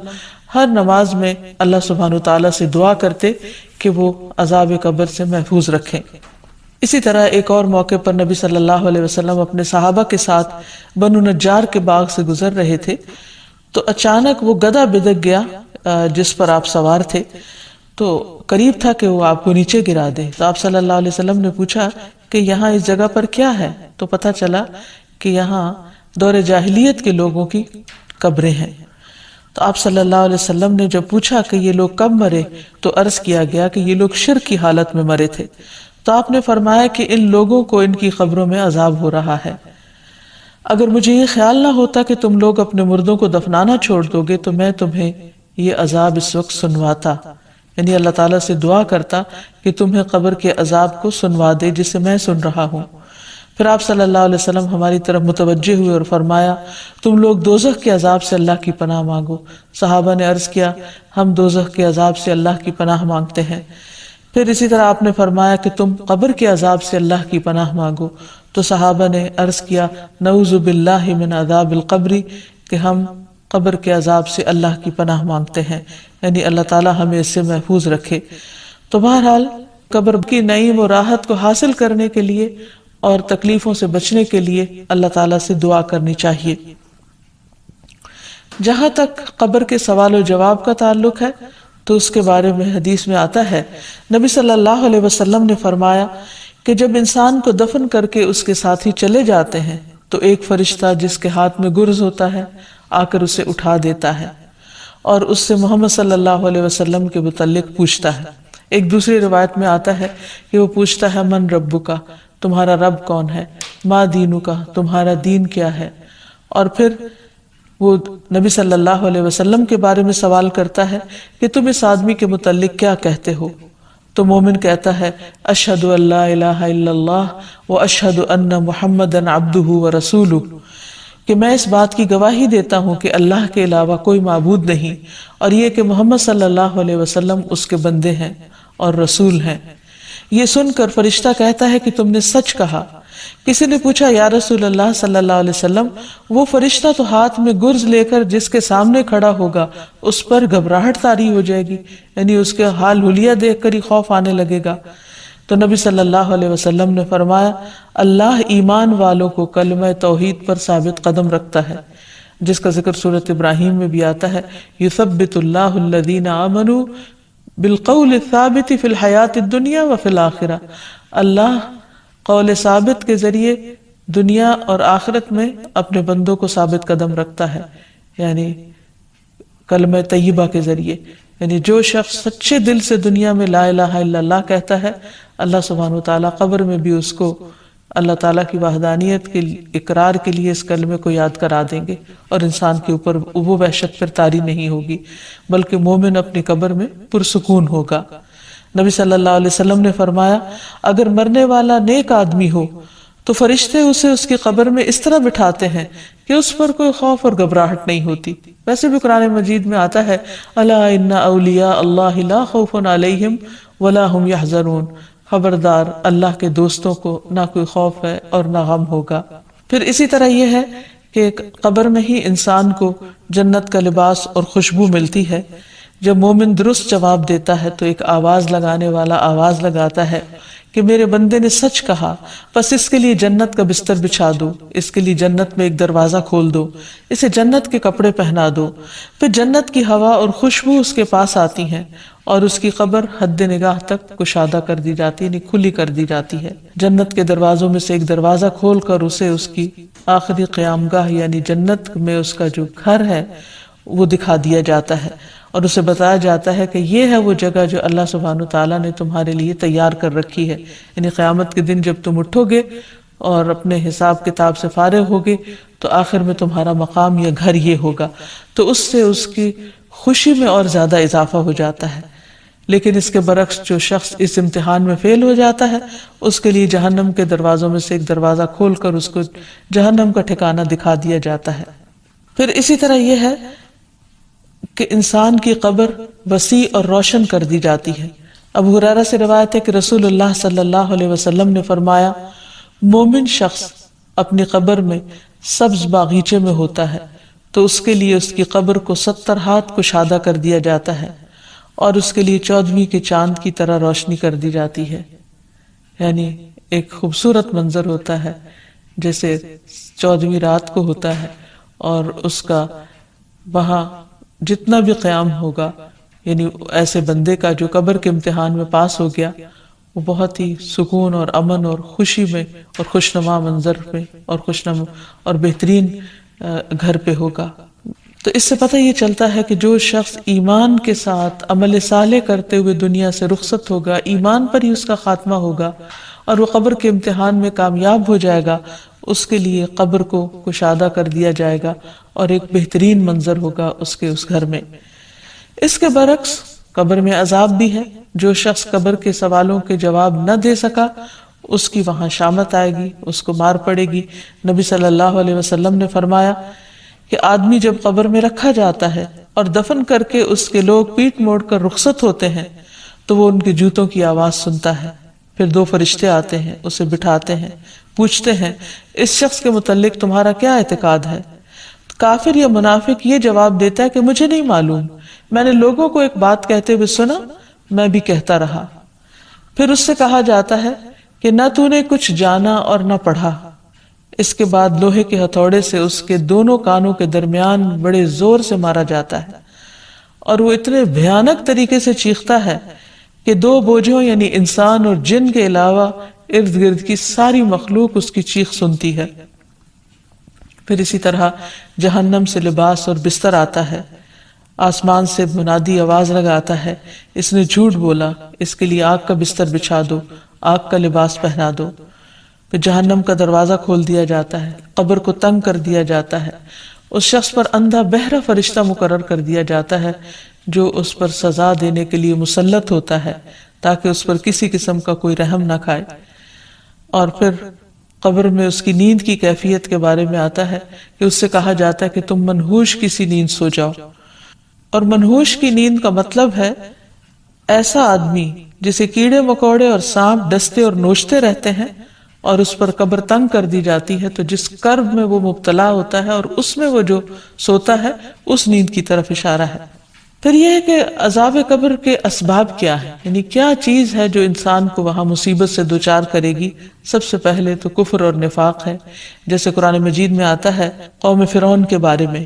ہر نماز میں اللہ سبحانہ وتعالیٰ سے دعا کرتے کہ وہ عذاب قبر سے محفوظ رکھیں. اسی طرح ایک اور موقع پر نبی صلی اللہ علیہ وسلم اپنے صحابہ کے ساتھ بنو نجار کے باغ سے گزر رہے تھے تو اچانک وہ گدھا بدک گیا جس پر آپ سوار تھے، تو قریب تھا کہ وہ آپ کو نیچے گرا دے. تو آپ صلی اللہ علیہ وسلم نے پوچھا کہ یہاں اس جگہ پر کیا ہے؟ تو پتہ چلا کہ یہاں دور جاہلیت کے لوگوں کی قبریں ہیں. تو آپ صلی اللہ علیہ وسلم نے جب پوچھا کہ یہ لوگ کب مرے تو عرض کیا گیا کہ یہ لوگ شرک کی حالت میں مرے تھے. تو آپ نے فرمایا کہ ان لوگوں کو ان کی قبروں میں عذاب ہو رہا ہے. اگر مجھے یہ خیال نہ ہوتا کہ تم لوگ اپنے مردوں کو دفنانا چھوڑ دو گے تو میں تمہیں یہ عذاب اس وقت سنواتا، یعنی اللہ تعالیٰ سے دعا کرتا کہ تمہیں قبر کے عذاب کو سنوا دے جسے میں سن رہا ہوں. پھر آپ صلی اللہ علیہ وسلم ہماری طرف متوجہ ہوئے اور فرمایا تم لوگ دوزخ کے عذاب سے اللہ کی پناہ مانگو. صحابہ نے عرض کیا ہم دوزخ کے عذاب سے اللہ کی پناہ مانگتے ہیں. پھر اسی طرح آپ نے فرمایا کہ تم قبر کے عذاب سے اللہ کی پناہ مانگو. تو صحابہ نے عرض کیا نعوذ باللہ من عذاب القبر، کہ ہم قبر کے عذاب سے اللہ کی پناہ مانگتے ہیں، یعنی اللہ تعالیٰ ہمیں اس سے محفوظ رکھے. تو بہرحال قبر کی نعیم و راحت کو حاصل کرنے کے لیے اور تکلیفوں سے بچنے کے لیے اللہ تعالیٰ سے دعا کرنی چاہیے. جہاں تک قبر کے سوال و جواب کا تعلق ہے تو اس کے بارے میں حدیث میں آتا ہے نبی صلی اللہ علیہ وسلم نے فرمایا کہ جب انسان کو دفن کر کے اس کے ساتھی چلے جاتے ہیں تو ایک فرشتہ جس کے ہاتھ میں گرز ہوتا ہے آ کر اسے اٹھا دیتا ہے اور اس سے محمد صلی اللہ علیہ وسلم کے متعلق پوچھتا ہے. ایک دوسری روایت میں آتا ہے کہ وہ پوچھتا ہے من ربک، تمہارا رب کون ہے، ما دینک، تمہارا دین کیا ہے. اور پھر وہ نبی صلی اللہ علیہ وسلم کے بارے میں سوال کرتا ہے کہ تم اس آدمی کے متعلق کیا کہتے ہو. تو مومن کہتا ہے اشہد ان لا الہ الا اللہ و اشہد ان محمدا عبدہ و رسولہ، کہ میں اس بات کی گواہی دیتا ہوں کہ اللہ کے علاوہ کوئی معبود نہیں اور یہ کہ محمد صلی اللہ علیہ وسلم اس کے بندے ہیں اور رسول ہیں. یہ سن کر فرشتہ کہتا ہے کہ تم نے سچ کہا. کسی نے پوچھا یا رسول اللہ صلی اللہ علیہ وسلم وہ فرشتہ تو ہاتھ میں گرز لے کر جس کے سامنے کھڑا ہوگا اس پر گھبراہٹ طاری ہو جائے گی، یعنی اس کے حال حلیہ دیکھ کر ہی خوف آنے لگے گا. تو نبی صلی اللہ علیہ وسلم نے فرمایا اللہ ایمان والوں کو کلمہ توحید پر ثابت قدم رکھتا ہے، جس کا ذکر سورۃ ابراہیم میں بھی آتا ہے یثبت اللہ الذین آمنوا بالقول الثابت فی الحیات الدنیا وفی الآخرہ. اللہ قول ثابت کے ذریعے دنیا اور آخرت میں اپنے بندوں کو ثابت قدم رکھتا ہے، یعنی کلمہ طیبہ کے ذریعے. یعنی جو شخص سچے دل سے دنیا میں لا الہ الا اللہ کہتا ہے اللہ سبحانہ وتعالیٰ قبر میں بھی اس کو اللہ تعالیٰ کی وحدانیت کے اقرار کے لیے اس کلمے کو یاد کرا دیں گے اور انسان کے اوپر وہ وحشت پھر طاری نہیں ہوگی بلکہ مومن اپنی قبر میں پرسکون ہوگا. نبی صلی اللہ علیہ وسلم نے فرمایا اگر مرنے والا نیک آدمی ہو تو فرشتے اسے اس کی قبر میں اس طرح بٹھاتے ہیں کہ اس پر کوئی خوف اور گھبراہٹ نہیں ہوتی. ویسے بھی قرآن مجید میں آتا ہے الا ان اولیاء اللہ لا خوف علیہم ولا هم يحزنون، خبردار اللہ کے دوستوں کو نہ کوئی خوف ہے اور نہ غم ہوگا. پھر اسی طرح یہ ہے کہ قبر میں ہی انسان کو جنت کا لباس اور خوشبو ملتی ہے. جب مومن درست جواب دیتا ہے تو ایک آواز لگانے والا آواز لگاتا ہے کہ میرے بندے نے سچ کہا، بس اس کے لیے جنت کا بستر بچھا دو، اس کے لیے جنت میں ایک دروازہ کھول دو، اسے جنت کے کپڑے پہنا دو. پھر جنت کی ہوا اور خوشبو اس کے پاس آتی ہیں اور اس کی قبر حد نگاہ تک کشادہ کر دی جاتی ہے، یعنی کھلی کر دی جاتی ہے. جنت کے دروازوں میں سے ایک دروازہ کھول کر اسے اس کی آخری قیامگاہ یعنی جنت میں اس کا جو گھر ہے وہ دکھا دیا جاتا ہے اور اسے بتایا جاتا ہے کہ یہ ہے وہ جگہ جو اللہ سبحانہ تعالیٰ نے تمہارے لیے تیار کر رکھی ہے. یعنی قیامت کے دن جب تم اٹھو گے اور اپنے حساب کتاب سے فارغ ہوگے تو آخر میں تمہارا مقام یا گھر یہ ہوگا. تو اس سے اس کی خوشی میں اور زیادہ اضافہ ہو جاتا ہے. لیکن اس کے برعکس جو شخص اس امتحان میں فیل ہو جاتا ہے اس کے لیے جہنم کے دروازوں میں سے ایک دروازہ کھول کر اس کو جہنم کا ٹھکانہ دکھا دیا جاتا ہے۔ پھر اسی طرح یہ ہے کہ انسان کی قبر وسیع اور روشن کر دی جاتی ہے۔ ابو ہریرہ سے روایت ہے کہ رسول اللہ صلی اللہ علیہ وسلم نے فرمایا، مومن شخص اپنی قبر میں سبز باغیچے میں ہوتا ہے تو اس کے لیے اس کی قبر کو 70 ہاتھ کشادہ کر دیا جاتا ہے اور اس کے لیے 14ویں کے چاند کی طرح روشنی کر دی جاتی ہے۔ یعنی ایک خوبصورت منظر ہوتا ہے جیسے 14ویں رات کو ہوتا ہے، اور اس کا وہاں جتنا بھی قیام ہوگا، یعنی ایسے بندے کا جو قبر کے امتحان میں پاس ہو گیا، وہ بہت ہی سکون اور امن اور خوشی میں اور خوشنما منظر میں اور خوشنما اور بہترین گھر پہ ہوگا۔ تو اس سے پتہ یہ چلتا ہے کہ جو شخص ایمان کے ساتھ عمل صالح کرتے ہوئے دنیا سے رخصت ہوگا، ایمان پر ہی اس کا خاتمہ ہوگا اور وہ قبر کے امتحان میں کامیاب ہو جائے گا، اس کے لیے قبر کو کشادہ کر دیا جائے گا اور ایک بہترین منظر ہوگا اس کے اس گھر میں۔ اس کے برعکس قبر میں عذاب بھی ہے۔ جو شخص قبر کے سوالوں کے جواب نہ دے سکا، اس کی وہاں شامت آئے گی، اس کو مار پڑے گی۔ نبی صلی اللہ علیہ وسلم نے فرمایا کہ آدمی جب قبر میں رکھا جاتا ہے اور دفن کر کے اس کے لوگ پیٹ موڑ کر رخصت ہوتے ہیں تو وہ ان کے جوتوں کی آواز سنتا ہے۔ پھر 2 فرشتے آتے ہیں، اسے بٹھاتے ہیں، پوچھتے ہیں اس شخص کے متعلق تمہارا کیا اعتقاد ہے؟ کافر یا منافق یہ جواب دیتا ہے کہ مجھے نہیں معلوم، میں نے لوگوں کو ایک بات کہتے ہوئے سنا، میں بھی کہتا رہا۔ پھر اس سے کہا جاتا ہے کہ نہ تو نے کچھ جانا اور نہ پڑھا۔ اس کے بعد لوہے کے ہتھوڑے سے اس کے دونوں کانوں کے درمیان بڑے زور سے مارا جاتا ہے اور وہ اتنے بھیانک طریقے سے چیختا ہے کہ 2 بوجھوں یعنی انسان اور جن کے علاوہ ارد گرد کی ساری مخلوق اس کی چیخ سنتی ہے۔ پھر اسی طرح جہنم سے لباس اور بستر آتا ہے، آسمان سے منادی آواز لگاتا ہے، اس نے جھوٹ بولا، اس کے لیے آگ کا بستر بچھا دو، آگ کا لباس پہنا دو۔ پھر جہنم کا دروازہ کھول دیا جاتا ہے، قبر کو تنگ کر دیا جاتا ہے، اس شخص پر اندھا بہرا فرشتہ مقرر کر دیا جاتا ہے جو اس پر سزا دینے کے لیے مسلط ہوتا ہے تاکہ اس پر کسی قسم کا کوئی رحم نہ کھائے۔ اور پھر قبر میں اس کی نیند کی کیفیت کے بارے میں آتا ہے کہ اس سے کہا جاتا ہے کہ تم منحوش کسی نیند سو جاؤ۔ اور منحوش کی نیند کا مطلب ہے ایسا آدمی جسے کیڑے مکوڑے اور سانپ ڈستے اور نوچتے رہتے ہیں اور اس پر قبر تنگ کر دی جاتی ہے تو جس کرب میں وہ مبتلا ہوتا ہے اور اس میں وہ جو سوتا ہے اس نیند کی طرف اشارہ ہے۔ پھر یہ ہے کہ عذاب قبر کے اسباب کیا ہے، یعنی کیا چیز ہے جو انسان کو وہاں مصیبت سے دوچار کرے گی۔ سب سے پہلے تو کفر اور نفاق ہے، جیسے قرآن مجید میں آتا ہے قوم فرعون کے بارے میں،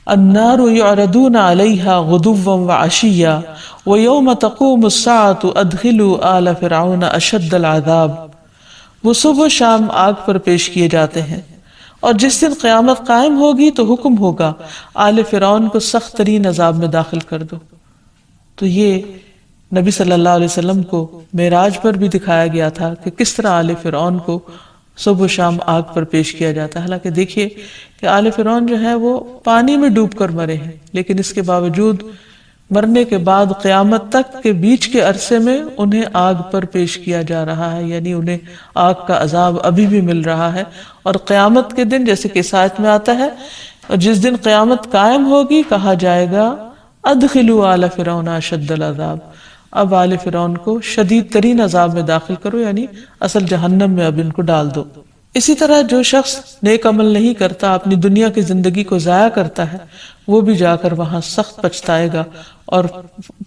النار یعرضون علیہا غدوا وعشیا ویوم تقوم الساعۃ ادخلوا آل فرعون اشد العذاب۔ وہ صبح و شام آگ پر پیش کیے جاتے ہیں، اور جس دن قیامت قائم ہوگی تو حکم ہوگا آل فرعون کو سخت ترین عذاب میں داخل کر دو۔ تو یہ نبی صلی اللہ علیہ وسلم کو معراج پر بھی دکھایا گیا تھا کہ کس طرح آل فرعون کو صبح و شام آگ پر پیش کیا جاتا ہے۔ حالانکہ دیکھیے کہ آل فرعون جو ہے وہ پانی میں ڈوب کر مرے ہیں، لیکن اس کے باوجود مرنے کے بعد قیامت تک کے بیچ کے عرصے میں انہیں آگ پر پیش کیا جا رہا ہے، یعنی انہیں آگ کا عذاب ابھی بھی مل رہا ہے۔ اور قیامت کے دن جیسے کہ اس آیت میں آتا ہے، اور جس دن قیامت قائم ہوگی کہا جائے گا ادخلوا آل فرعون اشد العذاب، اب آل فرعون کو شدید ترین عذاب میں داخل کرو، یعنی اصل جہنم میں اب ان کو ڈال دو۔ اسی طرح جو شخص نیک عمل نہیں کرتا، اپنی دنیا کی زندگی کو ضائع کرتا ہے، وہ بھی جا کر وہاں سخت پچھتائے گا اور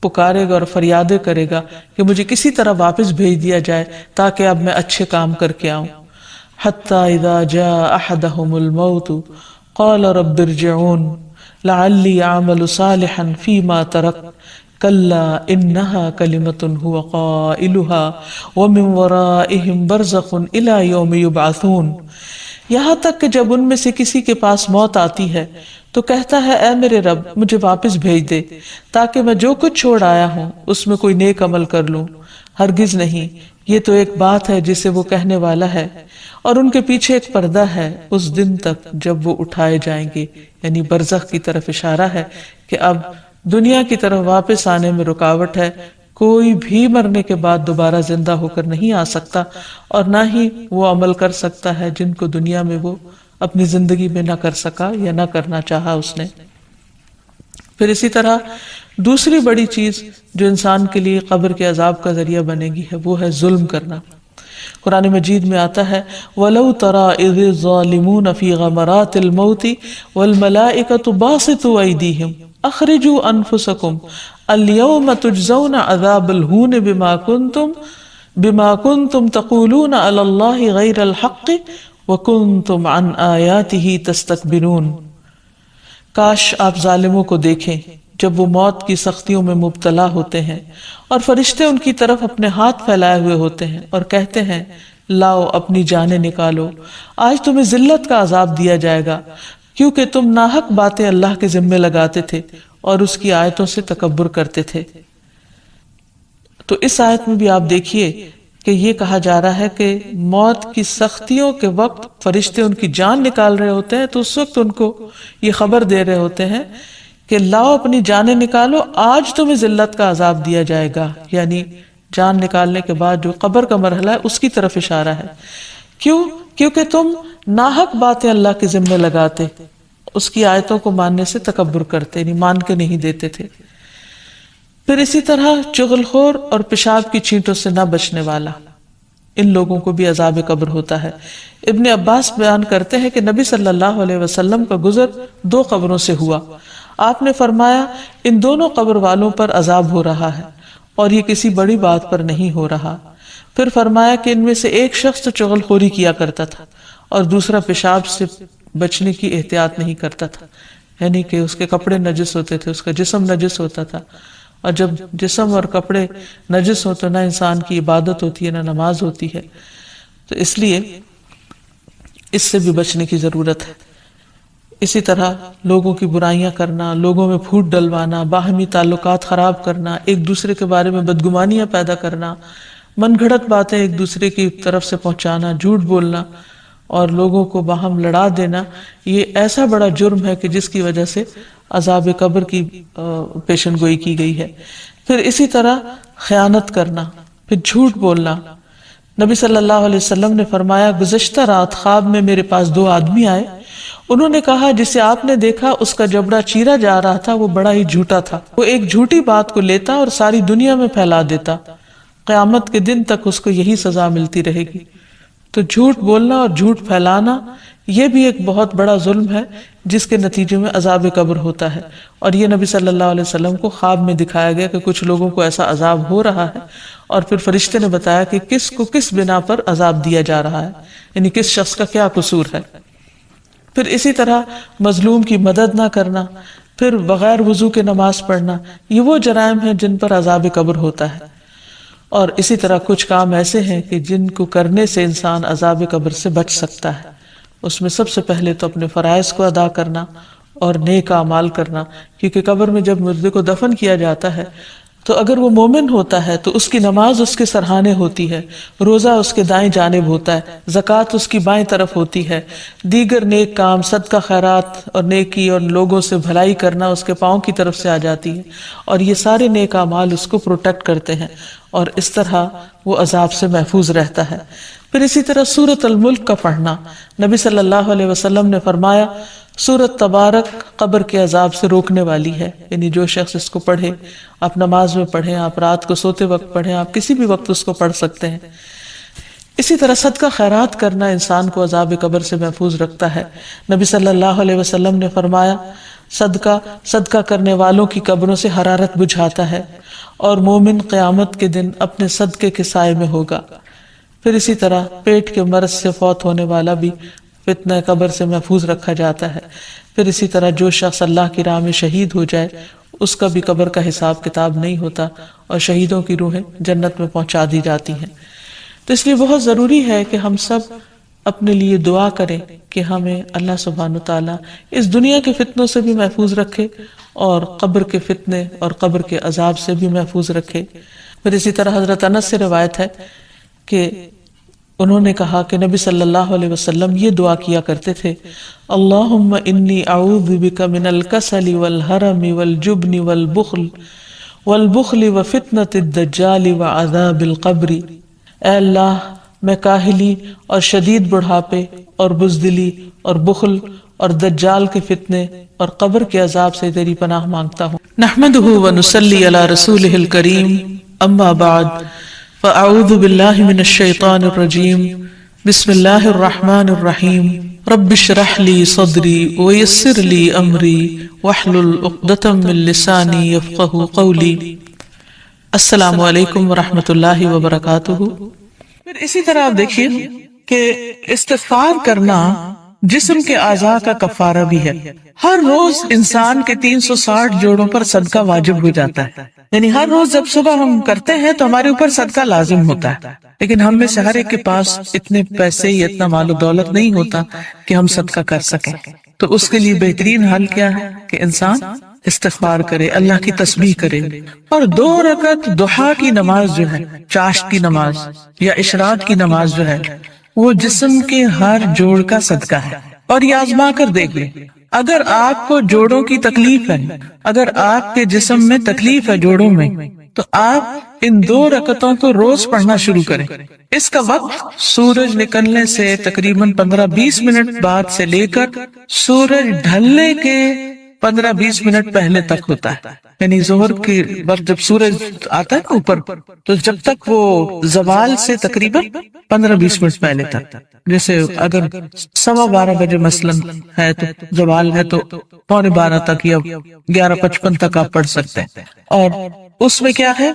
پکارے گا اور فریادیں کرے گا کہ مجھے کسی طرح واپس بھیج دیا جائے تاکہ اب میں اچھے کام کر کے آؤں۔ حتی اذا جاء احدهم الموت قال رب ارجعون لعلی اعمل صالحا فیما ترکت کلا انہا کلمۃ هو قائلها ومن ورائہم برزخ الی یوم یبعثون۔ یہاں تک کہ جب ان میں سے کسی کے پاس موت آتی ہے تو کہتا ہے اے میرے رب مجھے واپس بھیج دے تاکہ میں جو کچھ چھوڑ آیا ہوں اس میں کوئی نیک عمل کر لوں۔ ہرگز نہیں، یہ تو ایک بات ہے جسے وہ کہنے والا ہے، اور ان کے پیچھے ایک پردہ ہے اس دن تک جب وہ اٹھائے جائیں گے، یعنی برزخ کی طرف اشارہ ہے کہ اب دنیا کی طرف واپس آنے میں رکاوٹ ہے. کوئی بھی مرنے کے بعد دوبارہ زندہ ہو کر نہیں آ سکتا اور نہ ہی وہ عمل کر سکتا ہے جن کو دنیا میں وہ اپنی زندگی میں نہ کر سکا یا نہ کرنا چاہا اس نے. پھر اسی طرح دوسری بڑی چیز جو انسان کے لیے قبر کے عذاب کا ذریعہ بنے گی ہے وہ ہے ظلم کرنا. قرآن مجید میں آتا ہے وَلَوْ تَرَى إِذِ الظَّالِمُونَ فِي غَمَرَاتِ الْمَوْتِ وَالْمَلَائِكَةُ بَاسِطُو أَيْدِيهِمْ أَخْرِجُوا أَنفُسَكُمْ الْيَوْمَ تُجْزَوْنَ عَذَابَ الْهُونِ بِمَا كُنْتُمْ تَقُولُونَ عَلَى اللَّهِ غَيْرَ الْحَقِّ وَكُنْتُمْ عَنْ آيَاتِهِ تَسْتَكْبِرُونَ. کاش آپ ظالموں کو دیکھیں جب وہ موت کی سختیوں میں مبتلا ہوتے ہیں اور فرشتے ان کی طرف اپنے ہاتھ پھیلائے ہوئے ہوتے ہیں اور کہتے ہیں لاؤ اپنی جانیں نکالو، آج تمہیں ذلت کا عذاب دیا جائے گا کیونکہ تم ناحق باتیں اللہ کے ذمے لگاتے تھے اور اس کی آیتوں سے تکبر کرتے تھے. تو اس آیت میں بھی آپ دیکھیے کہ یہ کہا جا رہا ہے کہ موت کی سختیوں کے وقت فرشتے ان کی جان نکال رہے ہوتے ہیں تو اس وقت ان کو یہ خبر دے رہے ہوتے ہیں کہ لاؤ اپنی جانیں نکالو، آج تمہیں ذلت کا عذاب دیا جائے گا. یعنی جان نکالنے کے بعد جو قبر کا مرحلہ ہے اس کی طرف اشارہ ہے. کیوں؟ کیونکہ تم ناحق باتیں اللہ کے ذمے لگاتے، اس کی آیتوں کو ماننے سے تکبر کرتے، یعنی مان کے نہیں دیتے تھے. پھر اسی طرح چغل خور اور پیشاب کی چھینٹوں سے نہ بچنے والا، ان لوگوں کو بھی عذاب قبر ہوتا ہے. ابن عباس بیان کرتے ہیں کہ نبی صلی اللہ علیہ وسلم کا گزر 2 قبروں سے ہوا. آپ نے فرمایا ان دونوں قبر والوں پر عذاب ہو رہا ہے اور یہ کسی بڑی بات پر نہیں ہو رہا. پھر فرمایا کہ ان میں سے ایک شخص تو چغل خوری کیا کرتا تھا اور دوسرا پیشاب سے بچنے کی احتیاط نہیں کرتا تھا، یعنی کہ اس کے کپڑے نجس ہوتے تھے، اس کا جسم نجس ہوتا تھا، اور جب جسم اور کپڑے نجس ہو تو نہ انسان کی عبادت ہوتی ہے نہ نماز ہوتی ہے. تو اس لیے اس سے بھی بچنے کی ضرورت ہے. اسی طرح لوگوں کی برائیاں کرنا، لوگوں میں پھوٹ ڈلوانا، باہمی تعلقات خراب کرنا، ایک دوسرے کے بارے میں بدگمانیاں پیدا کرنا، من گھڑت باتیں ایک دوسرے کی طرف سے پہنچانا، جھوٹ بولنا اور لوگوں کو باہم لڑا دینا، یہ ایسا بڑا جرم ہے کہ جس کی وجہ سے عذاب قبر کی پیشن گوئی کی گئی ہے. پھر اسی طرح خیانت کرنا، پھر جھوٹ بولنا. نبی صلی اللہ علیہ وسلم نے فرمایا گزشتہ رات خواب میں میرے پاس 2 آدمی آئے، انہوں نے کہا جسے آپ نے دیکھا اس کا جبڑا چیرا جا رہا تھا وہ بڑا ہی جھوٹا تھا، وہ ایک جھوٹی بات کو لیتا اور ساری دنیا میں پھیلا دیتا، قیامت کے دن تک اس کو یہی سزا ملتی رہے گی. تو جھوٹ بولنا اور جھوٹ پھیلانا یہ بھی ایک بہت بڑا ظلم ہے جس کے نتیجے میں عذاب قبر ہوتا ہے. اور یہ نبی صلی اللہ علیہ وسلم کو خواب میں دکھایا گیا کہ کچھ لوگوں کو ایسا عذاب ہو رہا ہے اور پھر فرشتے نے بتایا کہ کس کو کس بنا پر عذاب دیا جا رہا ہے، یعنی کس شخص کا کیا قصور ہے. پھر اسی طرح مظلوم کی مدد نہ کرنا، پھر بغیر وضو کے نماز پڑھنا، یہ وہ جرائم ہیں جن پر عذاب قبر ہوتا ہے. اور اسی طرح کچھ کام ایسے ہیں کہ جن کو کرنے سے انسان عذاب قبر سے بچ سکتا ہے. اس میں سب سے پہلے تو اپنے فرائض کو ادا کرنا اور نیک اعمال کرنا، کیونکہ قبر میں جب مردے کو دفن کیا جاتا ہے تو اگر وہ مومن ہوتا ہے تو اس کی نماز اس کے سرہانے ہوتی ہے، روزہ اس کے دائیں جانب ہوتا ہے، زکوٰۃ اس کی بائیں طرف ہوتی ہے، دیگر نیک کام صدقہ خیرات اور نیکی اور لوگوں سے بھلائی کرنا اس کے پاؤں کی طرف سے آ جاتی ہے، اور یہ سارے نیک اعمال اس کو پروٹیکٹ کرتے ہیں اور اس طرح وہ عذاب سے محفوظ رہتا ہے. پھر اسی طرح سورۃ الملک کا پڑھنا، نبی صلی اللہ علیہ وسلم نے فرمایا سورۃ تبارک قبر کے عذاب سے روکنے والی ہے، یعنی جو شخص اس کو پڑھے، آپ نماز میں پڑھیں، آپ رات کو سوتے وقت پڑھیں، آپ کسی بھی وقت اس کو پڑھ سکتے ہیں. اسی طرح صدقہ خیرات کرنا انسان کو عذاب قبر سے محفوظ رکھتا ہے. نبی صلی اللہ علیہ وسلم نے فرمایا صدقہ کرنے والوں کی قبروں سے حرارت بجھاتا ہے اور مومن قیامت کے دن اپنے صدقے کے سائے میں ہوگا. پھر اسی طرح پیٹ کے مرض سے فوت ہونے والا بھی فتنہ قبر سے محفوظ رکھا جاتا ہے. پھر اسی طرح جو شخص اللہ کی راہ میں شہید ہو جائے اس کا بھی قبر کا حساب کتاب نہیں ہوتا اور شہیدوں کی روحیں جنت میں پہنچا دی جاتی ہیں. تو اس لیے بہت ضروری ہے کہ ہم سب اپنے لیے دعا کریں کہ ہمیں اللہ سبحانہ وتعالیٰ اس دنیا کے فتنوں سے بھی محفوظ رکھے اور قبر کے فتنے اور قبر کے عذاب سے بھی محفوظ رکھے. پھر اسی طرح حضرت انس سے روایت ہے کہ انہوں نے کہا کہ نبی صلی اللہ علیہ وسلم یہ دعا کیا کرتے تھے، اللہم انی اعوذ بک من الکسل والحرم والجبن والبخل وفتنة الدجال وعذاب القبر۔ اے اللہ میں کاہلی اور شدید بڑھاپے اور بزدلی اور بخل اور دجال کے فتنے اور قبر کے عذاب سے تیری پناہ مانگتا ہوں۔ نحمدہ ونصلی علی رسولہ الکریم، اما بعد فاعوذ باللہ من الشیطان الرجیم، بسم اللہ الرحمن الرحیم، رب اشرح لی صدری ویسر لی امری واحلل عقدۃ من لسانی یفقہوا قولی۔ السلام علیکم ورحمۃ اللہ وبرکاتہ۔ پھر اسی طرح آپ دیکھیے کہ استغفار کرنا جسم کے اعضاء کا کفارہ بھی ہے۔ ہر روز انسان کے 360 جوڑوں پر صدقہ واجب ہو جاتا ہے، یعنی ہر روز جب صبح ہم کرتے ہیں تو ہمارے اوپر صدقہ لازم ہوتا ہے، لیکن ہم میں سے ہر ایک کے پاس اتنے پیسے یا اتنا مال و دولت نہیں ہوتا کہ ہم صدقہ کر سکیں۔ تو اس کے لیے بہترین حل کیا ہے کہ انسان استغفار کرے، اللہ کی تسبیح کرے، اور 2 رکعت ضحیٰ کی نماز جو ہے، چاشت کی نماز یا اشراق کی نماز جو ہے، وہ جسم کے ہر جوڑ کا صدقہ ہے۔ اور یہ آزما کر دیکھ لیں، اگر آپ کو جوڑوں کی تکلیف ہے، اگر آپ کے جسم میں تکلیف ہے جوڑوں میں، تو آپ ان 2 رکعتوں کو روز پڑھنا شروع کریں۔ اس کا وقت سورج نکلنے سے تقریباً 15-20 منٹ بعد سے لے کر سورج ڈھلنے کے 15-20 منٹ پہلے تک ہوتا ہے، یعنی ظہر کے وقت جب سورج آتا ہے اوپر، تو جب تک وہ زوال سے تقریباً 15-20 منٹ پہلے تک، جیسے اگر 12:15 بجے مثلاً ہے تو زوال ہے تو 11:15 تک یا 11:55 تک آپ پڑھ سکتے ہیں۔ اور اس میں کیا ہے،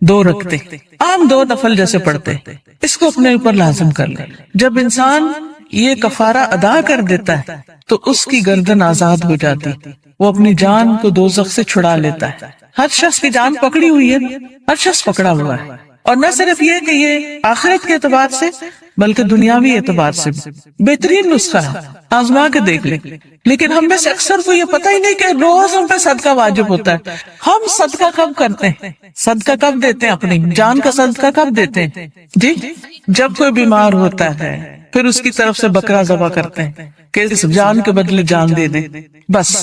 2 رکعتیں عام 2 نفل جیسے پڑھتے ہیں، اس کو اپنے اوپر لازم کر لیں۔ جب انسان یہ کفارہ ادا کر دیتا ہے تو اس کی گردن آزاد ہو جاتی، وہ اپنی جان کو دوزخ سے چھڑا لیتا ہے۔ ہر شخص کی جان پکڑی ہوئی ہے، ہر شخص پکڑا ہوا ہے، اور نہ صرف یہ کہ یہ آخرت کے اعتبار سے بلکہ دنیاوی اعتبار سے بہترین نسخہ ہے، آزما کے دیکھ لیں۔ لیکن ہم میں سے اکثر کو یہ پتہ ہی نہیں کہ روز ہم پہ صدقہ واجب ہوتا ہے۔ ہم صدقہ کب کرتے ہیں، صدقہ کب دیتے ہیں، اپنی جان کا صدقہ کب دیتے ہیں؟ جی، جب کوئی بیمار ہوتا ہے پھر اس کی طرف سے بکرا ذبح کرتے ہیں کہ اس جان کے بدلے جان دے دیں، بس،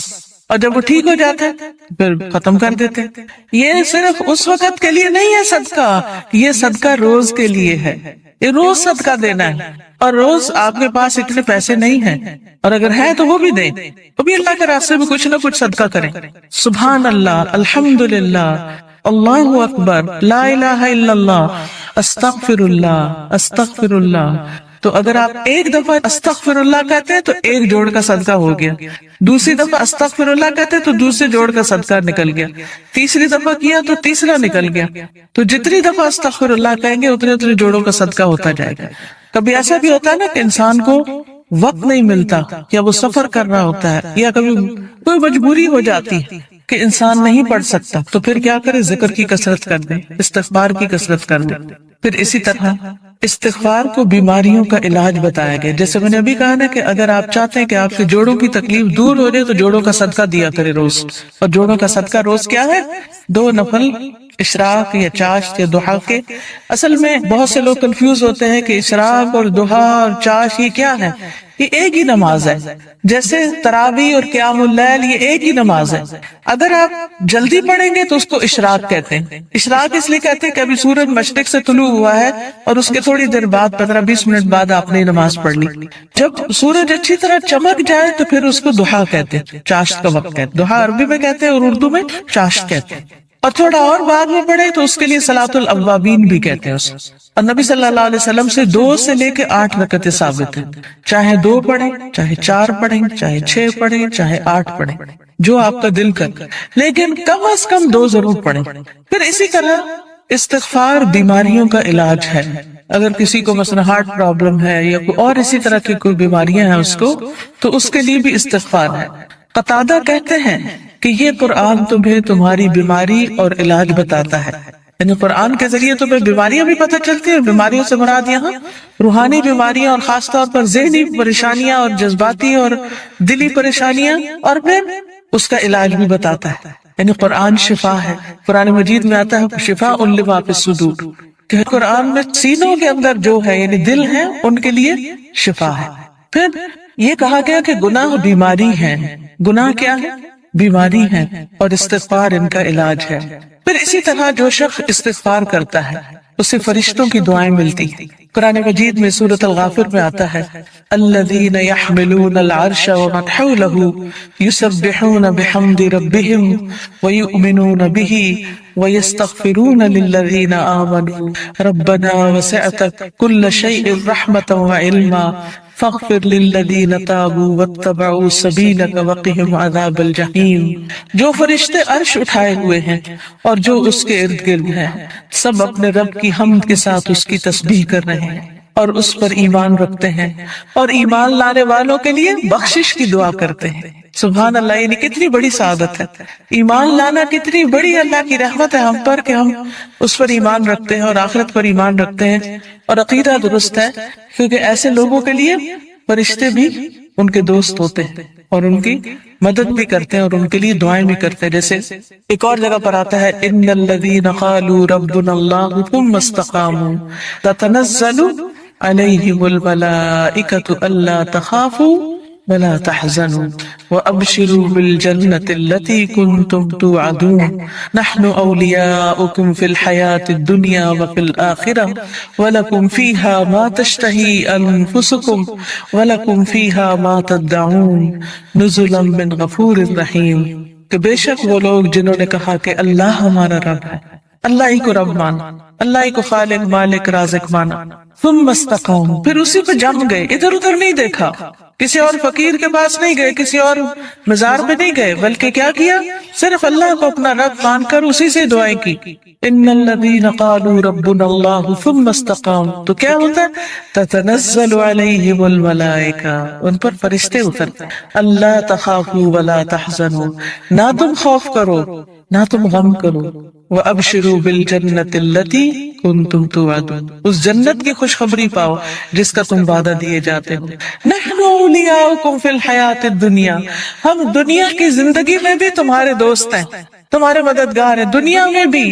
اور جب وہ ٹھیک ہو جاتا ہے پھر ختم کر دیتے ہیں۔ یہ صرف اس وقت کے لیے نہیں ہے صدقہ، یہ صدقہ روز کے لیے ہے، یہ روز صدقہ دینا ہے۔ اور روز آپ کے پاس اتنے پیسے نہیں ہیں، اور اگر ہے تو وہ بھی دیں، وہ بھی اللہ کے راستے میں کچھ نہ کچھ صدقہ کریں۔ سبحان اللہ، الحمدللہ، اللہ اکبر، لا الہ الا اللہ، استغفر اللہ، استغفر اللہ۔ تو اگر آپ ایک دفعہ استغفر اللہ کہتے ہیں تو 1 جوڑ کا صدقہ ہو گیا، دوسری دفعہ استغفر اللہ کہتے ہیں تو دوسرے جوڑ کا صدقہ نکل گیا، تیسری دفعہ کیا تو تیسرا نکل گیا۔ تو جتنی دفعہ استغفر اللہ کہیں گے اتنے جوڑوں کا صدقہ ہوتا جائے گا۔ کبھی ایسا بھی ہوتا ہے نا کہ انسان کو وقت نہیں ملتا، یا وہ سفر کر رہا ہوتا ہے، یا کبھی کوئی مجبوری ہو جاتی ہے کہ انسان نہیں پڑھ سکتا، تو پھر کیا کرے، ذکر کی کثرت کر دے، استغفار کی کثرت کر دے۔ پھر اسی طرح استغفار کو بیماریوں کا علاج بتایا گیا، جیسے میں نے ابھی کہا نا کہ اگر آپ چاہتے ہیں کہ آپ کے جوڑوں کی تکلیف دور ہو جائے تو جوڑوں کا صدقہ دیا کرے روز۔ اور جوڑوں کا صدقہ روز کیا ہے، 2 نفل اشراق یا چاشت یا ضحیٰ کے۔ اصل میں بہت سے لوگ کنفیوز ہوتے ہیں کہ اشراق اور ضحیٰ اور چاشت یہ کیا ہے، یہ ایک ہی نماز ہے، جیسے تراویح اور قیام اللیل یہ ایک ہی نماز ہے۔ اگر آپ جلدی پڑھیں گے تو اس کو اشراق کہتے ہیں۔ اشراق اس لیے کہتے ہیں کہ ابھی سورج مشرق سے طلوع ہوا ہے اور اس کے تھوڑی دیر بعد 15-20 منٹ بعد آپ نے نماز پڑھ لی۔ جب سورج اچھی طرح چمک جائے تو پھر اس کو ضحیٰ کہتے ہیں، چاشت کا وقت کہتے ہیں۔ ضحیٰ عربی میں کہتے ہیں اور اردو میں چاشت کہتے ہیں۔ اور تھوڑا اور بعد میں پڑھے تو اس کے لیے صلاۃ الاوابین بھی کہتے ہیں اسے۔ اور نبی صلی اللہ علیہ وسلم سے 2 سے لے کے 8 رکعتیں ثابت ہیں، چاہے 2 پڑھیں، چاہے 4 پڑھیں، چاہے 6 پڑھیں، چاہے 8 پڑھیں، جو آپ کا دل کرے، لیکن کم از کم 2 ضرور پڑھیں۔ پھر اسی طرح استغفار بیماریوں کا علاج ہے۔ اگر کسی کو مثلا ہارٹ پرابلم ہے یا کوئی اور اسی طرح کی کوئی بیماریاں ہیں اس کو، تو اس کے لیے بھی استغفار ہے۔ قتادہ کہتے ہیں کہ یہ قرآن تمہیں تمہاری بیماری اور علاج بتاتا ہے، یعنی قرآن کے ذریعے تمہیں بیماریاں بھی پتہ چلتی ہیں، بیماریوں سے مراد یہاں روحانی بیماریاں اور خاص طور پر ذہنی پریشانیاں اور جذباتی اور دلی پریشانیاں، اور پھر اس کا علاج بھی بتاتا ہے۔ یعنی قرآن شفا ہے، قرآن مجید میں آتا ہے شفاء لما فی الصدور، کہ قرآن میں سینوں کے اندر جو ہے یعنی دل ہے ان کے لیے شفا ہے. پھر یہ کہا گیا کہ گناہ بیماری ہے. گناہ کیا ہے؟ بیماری ہے، اور استغفار ان کا علاج ہے. پھر اسی طرح جو شخص استغفار کرتا ہے اسے فرشتوں کی دعائیں ملتی ہیں. قرآن مجید میں سورۃ الغافر میں آتا ہے الذین یحملون العرش ومن حولہ یسبحون بحمد ربہم ویؤمنون بہ ویستغفرون للذین آمنوا ربنا وسعت کل شیء رحمۃ وعلما فاغفر للذین تابوا واتبعوا سبیلک وقہم عذاب الجحیم. جو فرشتے عرش اٹھائے ہوئے ہیں اور جو اس کے ارد گرد ہیں سب اپنے رب کی حمد کے ساتھ اس کی تسبیح کر رہے ہیں اور اس پر ایمان رکھتے ہیں اور ایمان لانے والوں کے لیے بخشش کی دعا کرتے ہیں. سبحان اللہ، یعنی کتنی بڑی سعادت ہے. ایمان لانا کتنی بڑی اللہ کی رحمت ہے ہم پر کہ ہم اس پر ایمان رکھتے ہیں اور آخرت پر ایمان رکھتے ہیں اور عقیدہ درست ہے. کیونکہ ایسے لوگوں کے لیے فرشتے بھی ان کے دوست ہوتے ہیں اور ان کی مدد بھی کرتے ہیں اور ان کے لیے دعائیں بھی کرتے ہیں. جیسے ایک اور جگہ پر آتا ہے ان الذین قالوا ربنا اللہ ثم استقاموا تتنزل علیہم الملائکۃ الا تخافوا ولا تحزنوا وابشروا بالجنة التي كنتم توعدون نحن اولیاؤکم فی الحیاة الدنیا وفی الآخرة ولکم فیہا ما تشتہی انفسکم ولکم فیہا ما تدعون نزلا من غفور رحیم. کہ بے شک وہ لوگ جنہوں نے کہا کہ اللہ ہمارا رب ہے، اللہ ہی کو رب مانا، اللہ ہی کو خالق مالک رازق مانا، ثم استقاموا، پھر اسی پہ جم گئے، ادھر ادھر نہیں دیکھا، کسی اور فقیر کے پاس نہیں گئے، کسی اور مزار پہ نہیں گئے، بلکہ کیا کیا؟ صرف اللہ کو اپنا رب مان کر اسی سے دعائیں کی. ان الذین قالوا ربنا اللہ ثم استقاموا، تو کیا ہوتا ہے؟ تتنزل علیہم الملائکہ، ان پر فرشتے اترتے ہیں. اللہ تخافوا ولا تحزنوا، نہ تم خوف کرو نہ تم غم کرو. وَأَبْشِرُوا بِالْجَنَّةِ الَّتِي كُنْتُمْ تُوعَدُونَ، اس جنت کی خوشخبری پاؤ جس کا تم وعدہ دیے جاتے ہو. نَحْنُ أَوْلِيَاؤُكُمْ فِي الْحَيَاةِ الدُّنْيَا، ہم دنیا کی زندگی میں بھی تمہارے دوست ہیں، تمہارے مددگار ہیں، دنیا میں بھی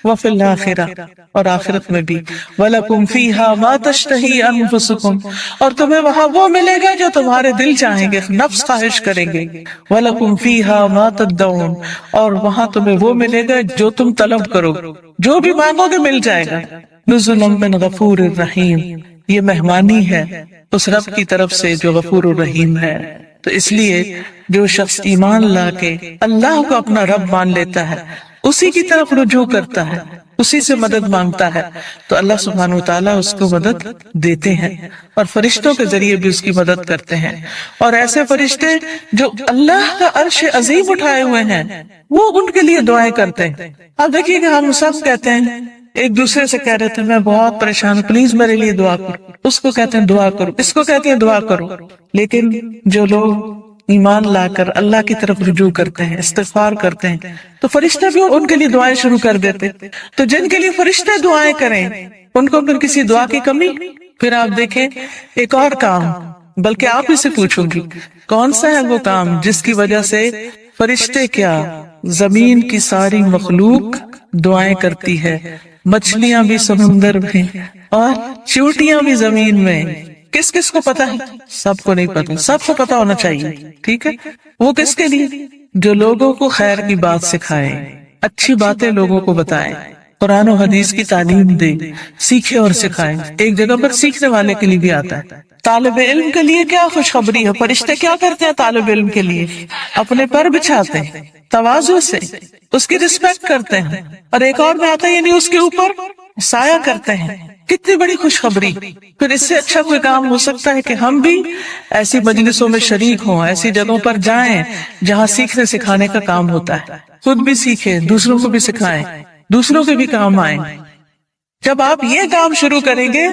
وَفِي الْآخِرَةِ، اور آخرت میں بھی. وَلَكُمْ فِيهَا مَا تَشْتَهِي أَنفُسُكُمْ، اور تمہیں وہاں وہ ملے گا جو تمہارے دل چاہیں گے، نفس خواہش کریں گے. وَلَكُمْ فِيهَا مَا تَدَّعُونَ، اور وہاں تمہیں وہ ملے گا جو تم طلب کرو، جو بھی مانگو گے مل جائے گا. نزلا من غفور الرحیم، یہ مہمانی ہے اس رب کی طرف سے جو غفور الرحیم ہے. تو اس لیے جو شخص ایمان لا کے اللہ کو اپنا رب مان لیتا ہے، اسی کی طرف رجوع کرتا ہے، اسی سے مدد مانگتا ہے، تو اللہ سبحانہ وتعالیٰ اس کو مدد دیتے ہیں اور فرشتوں کے ذریعے بھی اس کی مدد کرتے ہیں. اور ایسے فرشتے جو اللہ کا عرش عظیم اٹھائے ہوئے ہیں وہ ان کے لیے دعائیں کرتے ہیں. اب دیکھیے کہ ہم سب کہتے ہیں، ایک دوسرے سے کہہ رہے تھے میں بہت پریشان ہوں، پلیز میرے لیے دعا کرو، اس کو کہتے ہیں دعا کرو، اس کو کہتے ہیں دعا کرو. لیکن جو لوگ ایمان لا کر اللہ کی طرف رجوع کرتے ہیں، استغفار کرتے ہیں، تو فرشتے بھی ان کے لیے دعائیں شروع کر دیتے. تو جن کے لیے فرشتے دعائیں کریں ان کو پھر کسی دعا کی کمی. پھر آپ دیکھیں ایک اور کام، بلکہ آپ ہی سے پوچھوں گی کون سا ہے وہ کام جس کی وجہ سے فرشتے کیا زمین کی ساری مخلوق دعائیں کرتی ہے، مچھلیاں بھی سمندر میں اور چیونٹیاں بھی زمین میں. کس کس کو پتا ہے؟ سب کو نہیں پتا، سب کو پتا ہونا چاہیے. ٹھیک ہے، وہ کس کے لیے؟ جو لوگوں کو خیر کی بات سکھائے، اچھی باتیں لوگوں کو بتائے، قرآن و حدیث کی تعلیم دے، سیکھے اور سکھائے. ایک جگہ پر سیکھنے والے کے لیے بھی آتا ہے. طالب علم کے لیے کیا خوشخبری ہے؟ فرشتے کیا کرتے ہیں طالب علم کے لیے؟ اپنے پر بچھاتے ہیں، تواضع سے اس کی رسپیکٹ کرتے ہیں. اور ایک اور میں آتا ہے یعنی اس کے اوپر سایہ کرتے ہیں. کتنی بڑی خوشخبری. پھر اس سے اچھا کوئی کام ہو سکتا ہے کہ ہم بھی ایسی مجلسوں میں شریک ہوں، ایسی جگہوں پر جائیں جہاں سیکھنے سکھانے کا کام ہوتا ہے. خود بھی سیکھیں، دوسروں کو بھی سکھائیں، دوسروں کے بھی کام آئیں. جب آپ یہ کام شروع کریں گے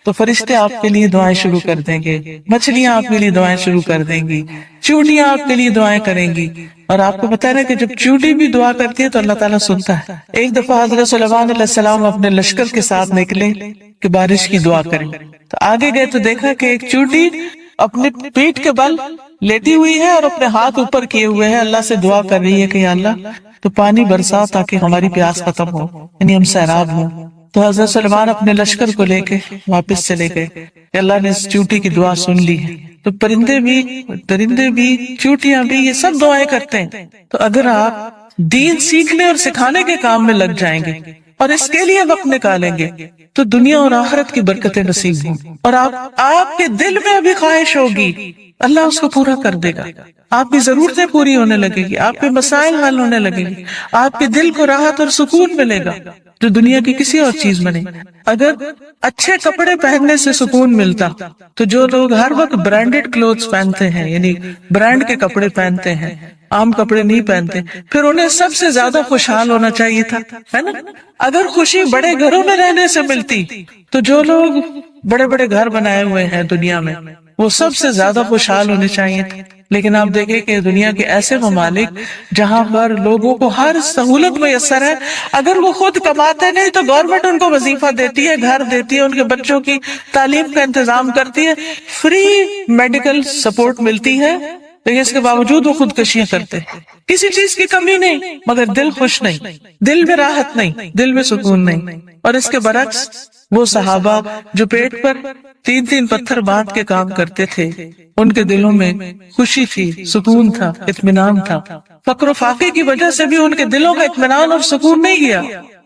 تو فرشتے آپ کے لیے دعائیں شروع کر دیں گے، مچھلیاں آپ کے لیے دعائیں شروع کر دیں گی، چیونٹیاں آپ کے لیے دعائیں کریں گی. اور آپ کو پتا ہے کہ جب چیونٹی بھی دعا کرتی ہے تو اللہ تعالیٰ سنتا ہے. ایک دفعہ حضرت سلیمان علیہ السلام اپنے لشکر کے ساتھ نکلے کہ بارش کی دعا کریں. تو آگے گئے تو دیکھا کہ ایک چیونٹی اپنے پیٹ کے بل لیٹی ہوئی ہے اور اپنے ہاتھ اوپر کیے ہوئے ہے، اللہ سے دعا کر رہی ہے کہ یا اللہ تو پانی برسا تاکہ ہماری پیاس ختم ہو، یعنی ہم سیراب ہوں. تو حضرت سلمان اپنے لشکر کو لے کے واپس چلے گئے کہ اللہ نے اس چیونٹی کی دعا سن لی ہے. تو پرندے بھی، درندے بھی، چیونٹیاں بھی، یہ سب دعائیں کرتے ہیں. تو اگر آپ دین سیکھنے اور سکھانے کے کام میں لگ جائیں گے اور اس کے لیے وقت نکالیں گے تو دنیا اور آخرت کی برکتیں نصیب ہوں. اور آپ کے دل میں ابھی خواہش ہوگی، اللہ اس کو پورا کر دے گا. آپ کی ضرورتیں پوری ہونے لگے گی، آپ کے مسائل حل ہونے لگے گی، آپ کے دل کو راحت اور سکون ملے گا جو دنیا کی کسی اور چیز میں نہیں. اگر اچھے کپڑے پہننے سے سکون ملتا تو جو لوگ ہر وقت برانڈیڈ کلوتھس پہنتے ہیں، یعنی برانڈ کے کپڑے پہنتے ہیں، عام کپڑے نہیں پہنتے، پھر انہیں سب سے زیادہ خوشحال ہونا چاہیے تھا، ہے نا؟ اگر خوشی بڑے گھروں میں رہنے سے ملتی تو جو لوگ بڑے بڑے گھر بنائے ہوئے ہیں دنیا میں وہ سب سے زیادہ خوشحال ہونے چاہیے تھے. لیکن آپ دیکھیں کہ دنیا کے ایسے ممالک جہاں پر لوگوں کو ہر سہولت میسر ہے، اگر وہ خود کماتے نہیں تو گورنمنٹ ان کو وظیفہ دیتی ہے، گھر دیتی ہے، ان کے بچوں کی تعلیم کا انتظام کرتی ہے، فری میڈیکل سپورٹ ملتی ہے، لیکن اس کے باوجود وہ خودکشیاں کرتے ہیں. کسی چیز کی کمی نہیں مگر دل خوش نہیں، دل میں راحت نہیں، دل میں سکون نہیں. اور اس کے برعکس وہ صحابہ جو پیٹ پر 3 پتھر باندھ کے کام کرتے تھے، ان کے دلوں میں خوشی تھی، سکون تھا، اطمینان تھا. فقر و فاقے کی وجہ سے بھی ان کے دلوں کا اطمینان اور سکون نہیں گیا.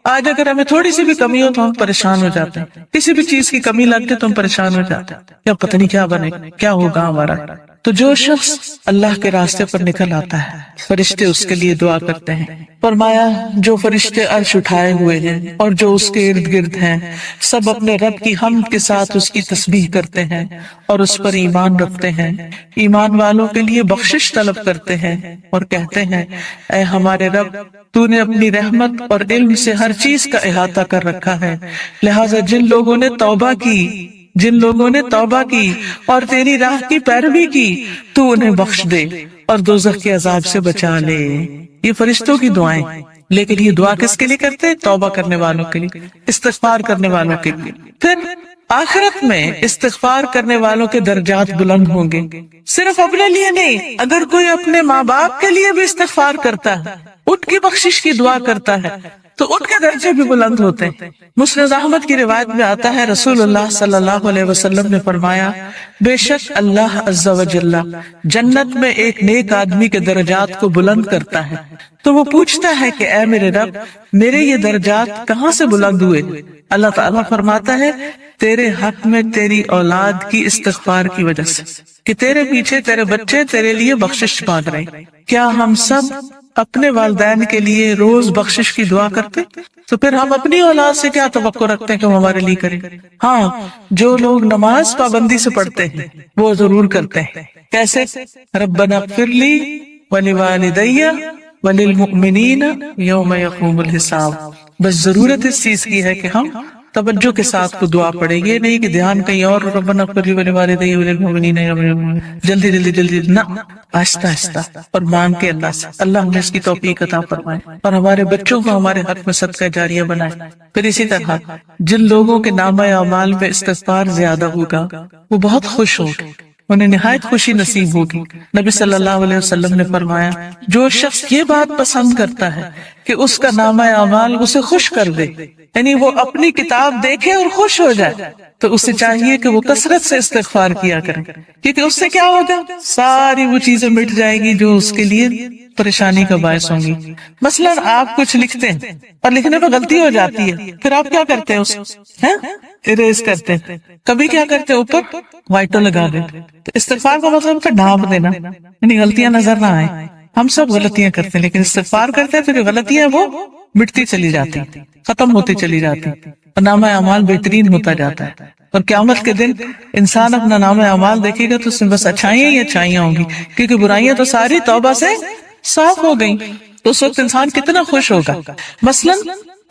آج اگر ہمیں تھوڑی سی بھی کمی ہو تو ہم پریشان ہو جاتے ہیں، کسی بھی چیز کی کمی لگتی تو ہم پریشان ہو جاتے ہیں، یا پتہ نہیں کیا بنے، کیا ہوگا ہمارا. تو جو شخص اللہ کے راستے پر نکل آتا ہے فرشتے اس کے لیے دعا کرتے ہیں. فرمایا جو فرشتے عرش اٹھائے ہوئے ہیں اور جو اس کے ارد گرد ہیں سب اپنے رب کی حمد کے ساتھ اس کی تسبیح کرتے ہیں اور اس پر ایمان رکھتے ہیں. ایمان والوں کے لیے بخشش طلب کرتے ہیں اور کہتے ہیں اے ہمارے رب، تو نے اپنی رحمت اور علم سے ہر چیز کا احاطہ کر رکھا ہے، لہٰذا جن لوگوں نے توبہ کی اور تیری راہ کی پیروی کی تو انہیں بخش دے اور دوزخ کے عذاب سے بچا لے. یہ فرشتوں کی دعائیں، لیکن یہ دعا کس کے لیے کرتے ہیں؟ توبہ کرنے والوں کے لیے، استغفار کرنے والوں کے لیے. پھر آخرت میں استغفار کرنے والوں کے درجات بلند ہوں گے. صرف اپنے لیے نہیں، اگر کوئی اپنے ماں باپ کے لیے بھی استغفار کرتا ہے، ان کی بخشش کی دعا کرتا ہے تو ان کے درجے بھی بلند ہوتے ہیں. مسند احمد کی روایت میں آتا ہے رسول اللہ صلی اللہ علیہ وسلم نے فرمایا بے شک اللہ عز و جل جنت میں ایک نیک آدمی کے درجات کو بلند کرتا ہے تو وہ پوچھتا ہے کہ اے میرے رب، میرے یہ درجات کہاں سے بلند ہوئے؟ اللہ تعالیٰ فرماتا ہے تیرے حق میں تیری اولاد کی استغفار کی وجہ سے، کہ تیرے پیچھے تیرے بچے تیرے لیے بخشش مانگ رہے ہیں. کیا ہم سب اپنے والدین کے لیے روز بخشش کی دعا کرتے؟ تو پھر ہم اپنی اولاد سے کیا توقع رکھتے ہیں کہ وہ ہمارے لیے کریں؟ ہاں، جو لوگ نماز پابندی سے پڑھتے ہیں وہ ضرور کرتے ہیں. کیسے؟ ربنا اغفر لی ولوالدی وللمؤمنین یوم یقوم الحساب. بس ضرورت اس چیز کی ہے کہ ہم توجہ کے ساتھ کو دعا پڑھیں گے، نہیں کہ دھیان کہیں اور، ربنا اغفر لی ولوالدی وللمؤمنین جلدی جلدی جلدی نہ، آہستہ آہستہ اور مانگ کے اللہ سے. اللہ ہمیں اس کی توفیق عطا فرمائے اور ہمارے بچوں کو ہمارے حق میں صدقہ جاریہ بنائے. پھر اسی طرح جن لوگوں کے نامہ اعمال میں استغفار زیادہ ہوگا وہ بہت خوش ہوگے، انہیں نہایت خوشی نصیب ہوگی. نبی صلی اللہ علیہ وسلم نے فرمایا جو شخص یہ بات پسند کرتا ہے کہ اس کا نامہ اعمال اسے خوش کر دے، یعنی وہ اپنی کتاب دیکھے اور خوش ہو جائے، تو اسے چاہیے کہ وہ کثرت سے استغفار کیا کرے، کیونکہ اس سے کیا ہوگا؟ ساری وہ چیزیں مٹ جائے گی جو اس کے لیے پریشانی کا باعث ہوں گی. مثلا آپ کچھ لکھتے ہیں اور لکھنے میں غلطی ہو جاتی ہے، پھر آپ کیا کرتے ہیں؟ اس اریز کرتے ہیں. کبھی کیا کرتے ہیں؟ اوپر وائٹو لگا دیتے. تو استغفار کا مطلب کہ ڈھانپ دینا، یعنی غلطیاں نظر نہ آئیں. ہم سب غلطیاں کرتے ہیں لیکن استغفار کرتے ہیں تو جو غلطیاں وہ مٹتی چلی جاتی، ختم ہوتی چلی جاتی اور نامہ اعمال بہترین ہوتا جاتا ہے. اور قیامت کے دن انسان اپنا نامہ اعمال دیکھے گا تو اس میں بس اچھائیاں ہی اچھائیاں ہوں گی، کیونکہ برائیاں تو ساری توبہ سے صاف ہو گئیں. تو اس وقت انسان کتنا خوش ہوگا. مثلا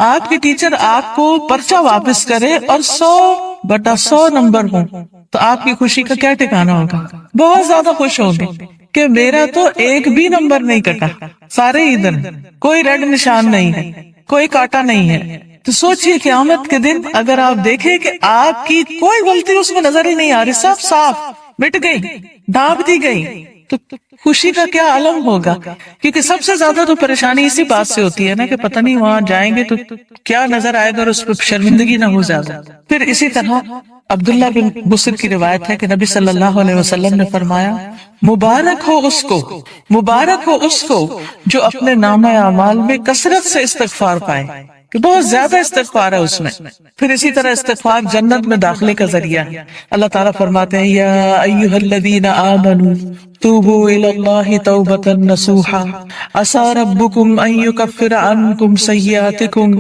آپ کے ٹیچر آپ کو پرچہ واپس کرے اور 100/100 نمبر ہوں تو آپ کی خوشی کا کیا ٹھکانا ہوگا؟ بہت زیادہ خوش ہوں گے کہ میرا تو ایک بھی نمبر نہیں کٹا، سارے ادھر، کوئی ریڈ نشان نہیں ہے، کوئی کاٹا نہیں ہے. تو سوچئے قیامت کے دن اگر آپ دیکھیں کہ آپ کی کوئی غلطی اس میں نظر ہی نہیں آ رہی، سب صاف مٹ گئی، ڈھانپ دی گئی، تو خوشی کا کیا عالم ہوگا. کیونکہ سب سے زیادہ تو پریشانی اسی بات سے ہوتی ہے نا کہ پتہ نہیں وہاں جائیں گے تو کیا نظر آئے گا اور اس پہ شرمندگی نہ ہو زیادہ. پھر اسی طرح عبداللہ بن بصر کی روایت ہے کہ نبی صلی اللہ علیہ وسلم نے فرمایا مبارک ہو اس کو جو اپنے نامہ اعمال میں کثرت سے استغفار پائے، کہ بہت زیادہ استغفار ہے اس میں. پھر اسی طرح استغفار جنت میں داخلے کا ذریعہ ہے. اللہ تعالیٰ فرماتے ہیں یا ایھا الذین آمنوا توبوا الی اللہ توبۃ نصوحا عسى ربکم ان یکفر عنکم سیئاتکم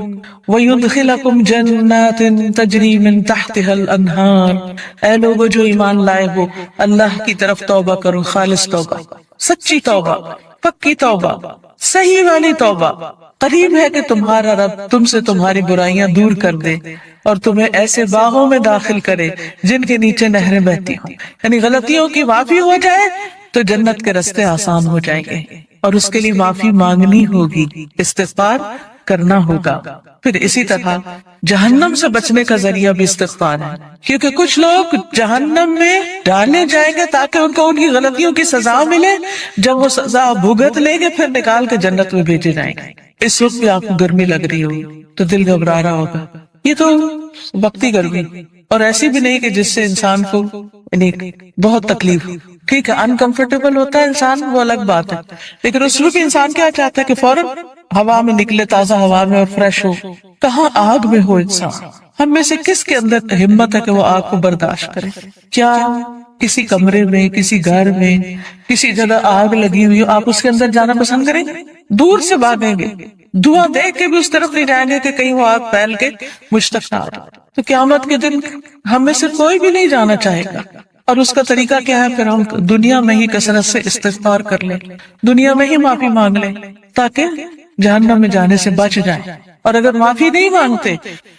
ویدخلکم جنات تجری من تحتها الانہار. اے لوگو جو ایمان لائے ہو اللہ کی طرف توبہ کرو، خالص توبہ، سچی توبہ، پکی توبہ، صحیح والی توبہ. قریب ہے کہ تمہارا رب تم سے تمہاری برائیاں دور کر دے اور تمہیں ایسے باغوں میں داخل کرے جن کے نیچے نہریں بہتی ہوں. یعنی غلطیوں کی معافی ہو جائے تو جنت کے راستے آسان ہو جائیں گے، اور اس کے لیے معافی مانگنی ہوگی، استغفار کرنا ہوگا. پھر اسی طرح جہنم سے بچنے کا ذریعہ بھی استغفار ہے، کیونکہ کچھ لوگ جہنم میں ڈالے جائیں گے تاکہ ان کو ان کی غلطیوں کی سزا ملے. جب وہ سزا بھگت لیں گے پھر نکال کے جنت میں بھیجے جائیں گے. اس وقت بھی آپ کو گرمی لگ رہی ہوگی تو دل گھبرا رہا ہوگا. یہ تو وقتی گرمی، اور ایسی بھی نہیں کہ جس سے انسان کو بہت تکلیف. ٹھیک ہے انکمفرٹیبل ہوتا ہے انسان، وہ الگ بات ہے، لیکن اس میں بھی انسان کیا چاہتا ہے کہ فوراً ہوا میں نکلے، تازہ ہوا میں، اور فریش ہو. کہاں آگ میں ہو انسان. ہم میں سے کس کے اندر ہمت ہے کہ وہ آگ کو برداشت کرے؟ کیا کسی کمرے میں، کسی گھر میں، کسی جگہ آگ لگی ہوئی ہو، آپ اس کے اندر جانا پسند کریں گے؟ دور سے بھاگیں گے، دھواں دیکھ کے بھی اس طرف نہیں جائیں گے کہ کہیں وہ آگ پھیل کے مجھ تک نہ آ جائے. تو قیامت کے دن ہم میں سے کوئی بھی نہیں جانا چاہے گا. اور اس کا طریقہ کیا ہے؟ پھر ہم دنیا میں ہی کثرت سے استغفار کر لیں، دنیا میں ہی معافی مانگ لیں تاکہ جہنم میں جانے سے بچ جائیں. اور اگر معافی نہیں مانگتے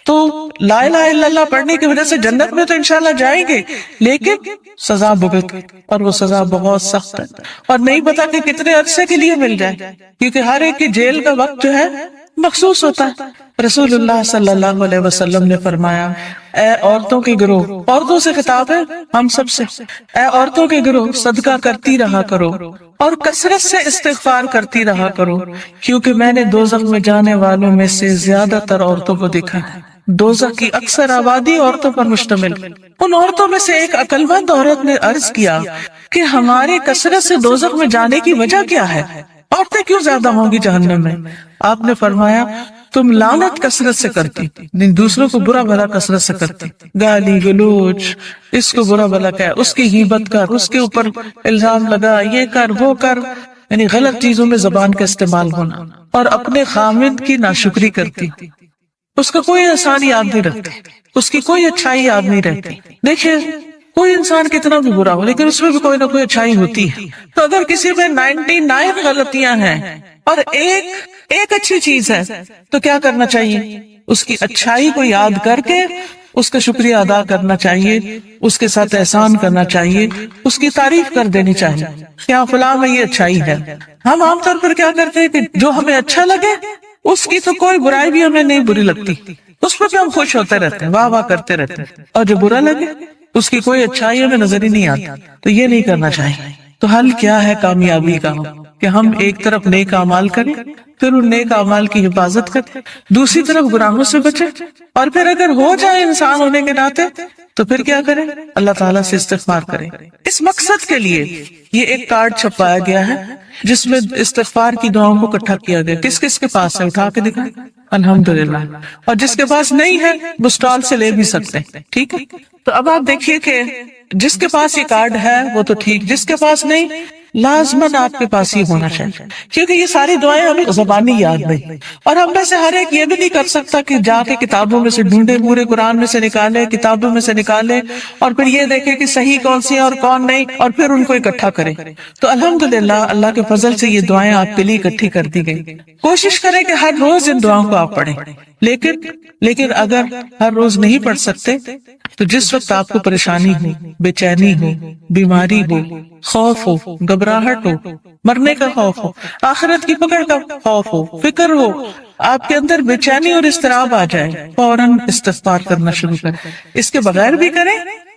تو لا الہ الا اللہ پڑھنے کی وجہ سے جنت میں تو انشاءاللہ جائیں گے، لیکن سزا بھگت، اور وہ سزا بہت سخت ہے، اور نہیں پتا کہ کتنے عرصے کے لیے مل جائے، کیونکہ ہر ایک کی جیل کا وقت جو ہے مخصوص ہوتا ہے. رسول اللہ صلی اللہ علیہ وسلم نے فرمایا اے عورتوں کے گروہ، عورتوں سے خطاب ہے ہم سب سے، اے عورتوں کے گروہ صدقہ کرتی رہا کرو اور کثرت سے استغفار کرتی رہا کرو، کیونکہ میں نے دوزخ میں جانے والوں میں سے زیادہ تر عورتوں کو دیکھا ہے. دوزخ کی اکثر آبادی عورتوں پر مشتمل. ان عورتوں میں سے ایک عقل مند عورت نے عرض کیا کہ ہمارے کثرت سے دوزخ میں جانے کی وجہ کیا ہے؟ عورتیں کیوں زیادہ ہوں گی جہنم میں؟ آپ نے فرمایا تم لعنت کثرت سے کرتی، دوسروں کو برا بھلا کثرت سے کرتی، گالی گلوچ، اس کو برا بھلا کہہ، اس کی غیبت کر، اس کے اوپر الزام لگا، یہ کر وہ کر، یعنی غلط چیزوں میں زبان کا استعمال ہونا، اور اپنے خامند کی ناشکری کرتی، اس کا کوئی احسان یاد نہیں رکھتے، اس کی کوئی اچھائی یاد نہیں رہتی. دیکھیں کوئی انسان کتنا بھی برا ہو لیکن اس میں بھی کوئی نہ کوئی اچھائی ہوتی ہے. تو اگر کسی میں 99 غلطیاں ہیں اور ایک اچھی چیز ہے تو کیا کرنا چاہیے؟ اس کی اچھائی کو یاد کر کے اس کا شکریہ ادا کرنا چاہیے، اس کے ساتھ احسان کرنا چاہیے، اس کی تعریف کر دینی چاہیے کیا فلاں میں یہ اچھائی ہے. ہم عام طور پر کیا کرتے ہیں کہ جو ہمیں اچھا لگے اس کی تو کوئی برائی بھی ہمیں نہیں بری لگتی، اس پر بھی ہم خوش ہوتے رہتے ہیں، واہ واہ کرتے رہتے ہیں، اور جو برا لگے اس کی کوئی اچھائی ہمیں نظر ہی نہیں آتی. تو یہ نہیں کرنا چاہیے. تو حل کیا ہے کامیابی کا؟ کہ ہم ایک طرف نیک اعمال کریں، پھر ان نیک اعمال کی حفاظت کریں، دوسری طرف گناہوں سے بچیں، اور پھر اگر ہو جائے انسان ہونے کے ناطے تو پھر کیا کریں؟ اللہ تعالیٰ سے استغفار کریں. اس مقصد کے لیے یہ ایک کارڈ چھپایا گیا ہے جس میں استغفار کی دعاؤں کو اکٹھا کیا گیا. کس کس کے پاس ہے؟ اٹھا کے دکھائیں. الحمدللہ. اور جس کے پاس نہیں ہے وہ اسٹال سے لے بھی سکتے ہیں. ٹھیک ہے. تو اب آپ دیکھیے کہ جس کے پاس یہ کارڈ ہے وہ تو ٹھیک، جس کے پاس نہیں لازماً آپ کے پاس ہی ہونا چاہیے، کیونکہ یہ ساری دعائیں ہمیں زبانی یاد نہیں، اور ہم میں سے ہر ایک یہ بھی نہیں کر سکتا کہ جا کے کتابوں میں سے ڈھونڈے، پورے قرآن میں سے نکالے، کتابوں میں سے نکالے، اور پھر یہ دیکھے کہ صحیح کون سی ہے اور کون نہیں، اور پھر ان کو اکٹھا کرے. تو الحمدللہ اللہ کے فضل سے یہ دعائیں آپ کے لیے اکٹھی کر دی گئی. کوشش کریں کہ ہر روز ان دعاؤں کو آپ پڑھیں، لیکن اگر ہر روز نہیں پڑھ سکتے تو جس وقت آپ کو پریشانی ہو، بے چینی ہو، بیماری ہو، خوف ہو، گھبراہٹ ہو، مرنے کا خوف ہو، آخرت کی پکڑ کا خوف ہو، فکر ہو، آپ کے اندر بے چینی اور اضطراب آ جائے، فوراً استغفار کرنا شروع کریں. اس کے بغیر بھی کریں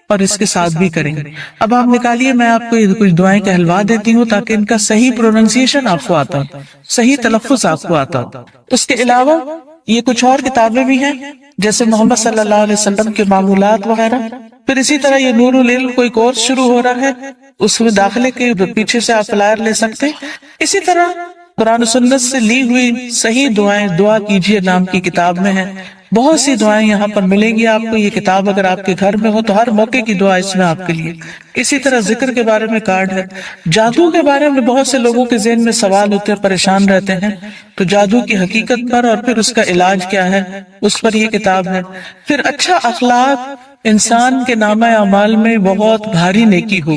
اور اس کے ساتھ بھی کریں گے. اب آپ نکالیے، میں آپ کو یہ کچھ دعائیں کہلوا دیتی ہوں تاکہ ان کا صحیح پروننسیشن آپ کو آتا ہو، صحیح تلفظ آپ کو آتا ہو. اس کے علاوہ یہ کچھ اور کتابیں بھی ہیں جیسے محمد صلی اللہ علیہ وسلم کے معمولات وغیرہ. پھر اسی طرح یہ نور العلم کوئی کورس شروع ہو رہا ہے، اس میں داخلے کے پیچھے سے آپ فلائر لے سکتے ہیں. اسی طرح قرآن و سنت سے لی ہوئی صحیح دعائیں دعا کیجئے نام کی کتاب میں ہیں. بہت سی دعائیں یہاں پر ملیں گی آپ کو. یہ کتاب اگر آپ کے گھر میں ہو تو ہر موقع کی دعا اس میں آپ کے لیے. اسی طرح ذکر کے بارے میں کارڈ ہے. جادو کے بارے میں بہت سے لوگوں کے ذہن میں سوال ہوتے ہیں، پریشان رہتے ہیں، تو جادو کی حقیقت پر اور پھر اس کا علاج کیا ہے اس پر یہ کتاب ہے. پھر اچھا اخلاق انسان کے نامہ اعمال میں بہت بھاری نیکی ہوگی.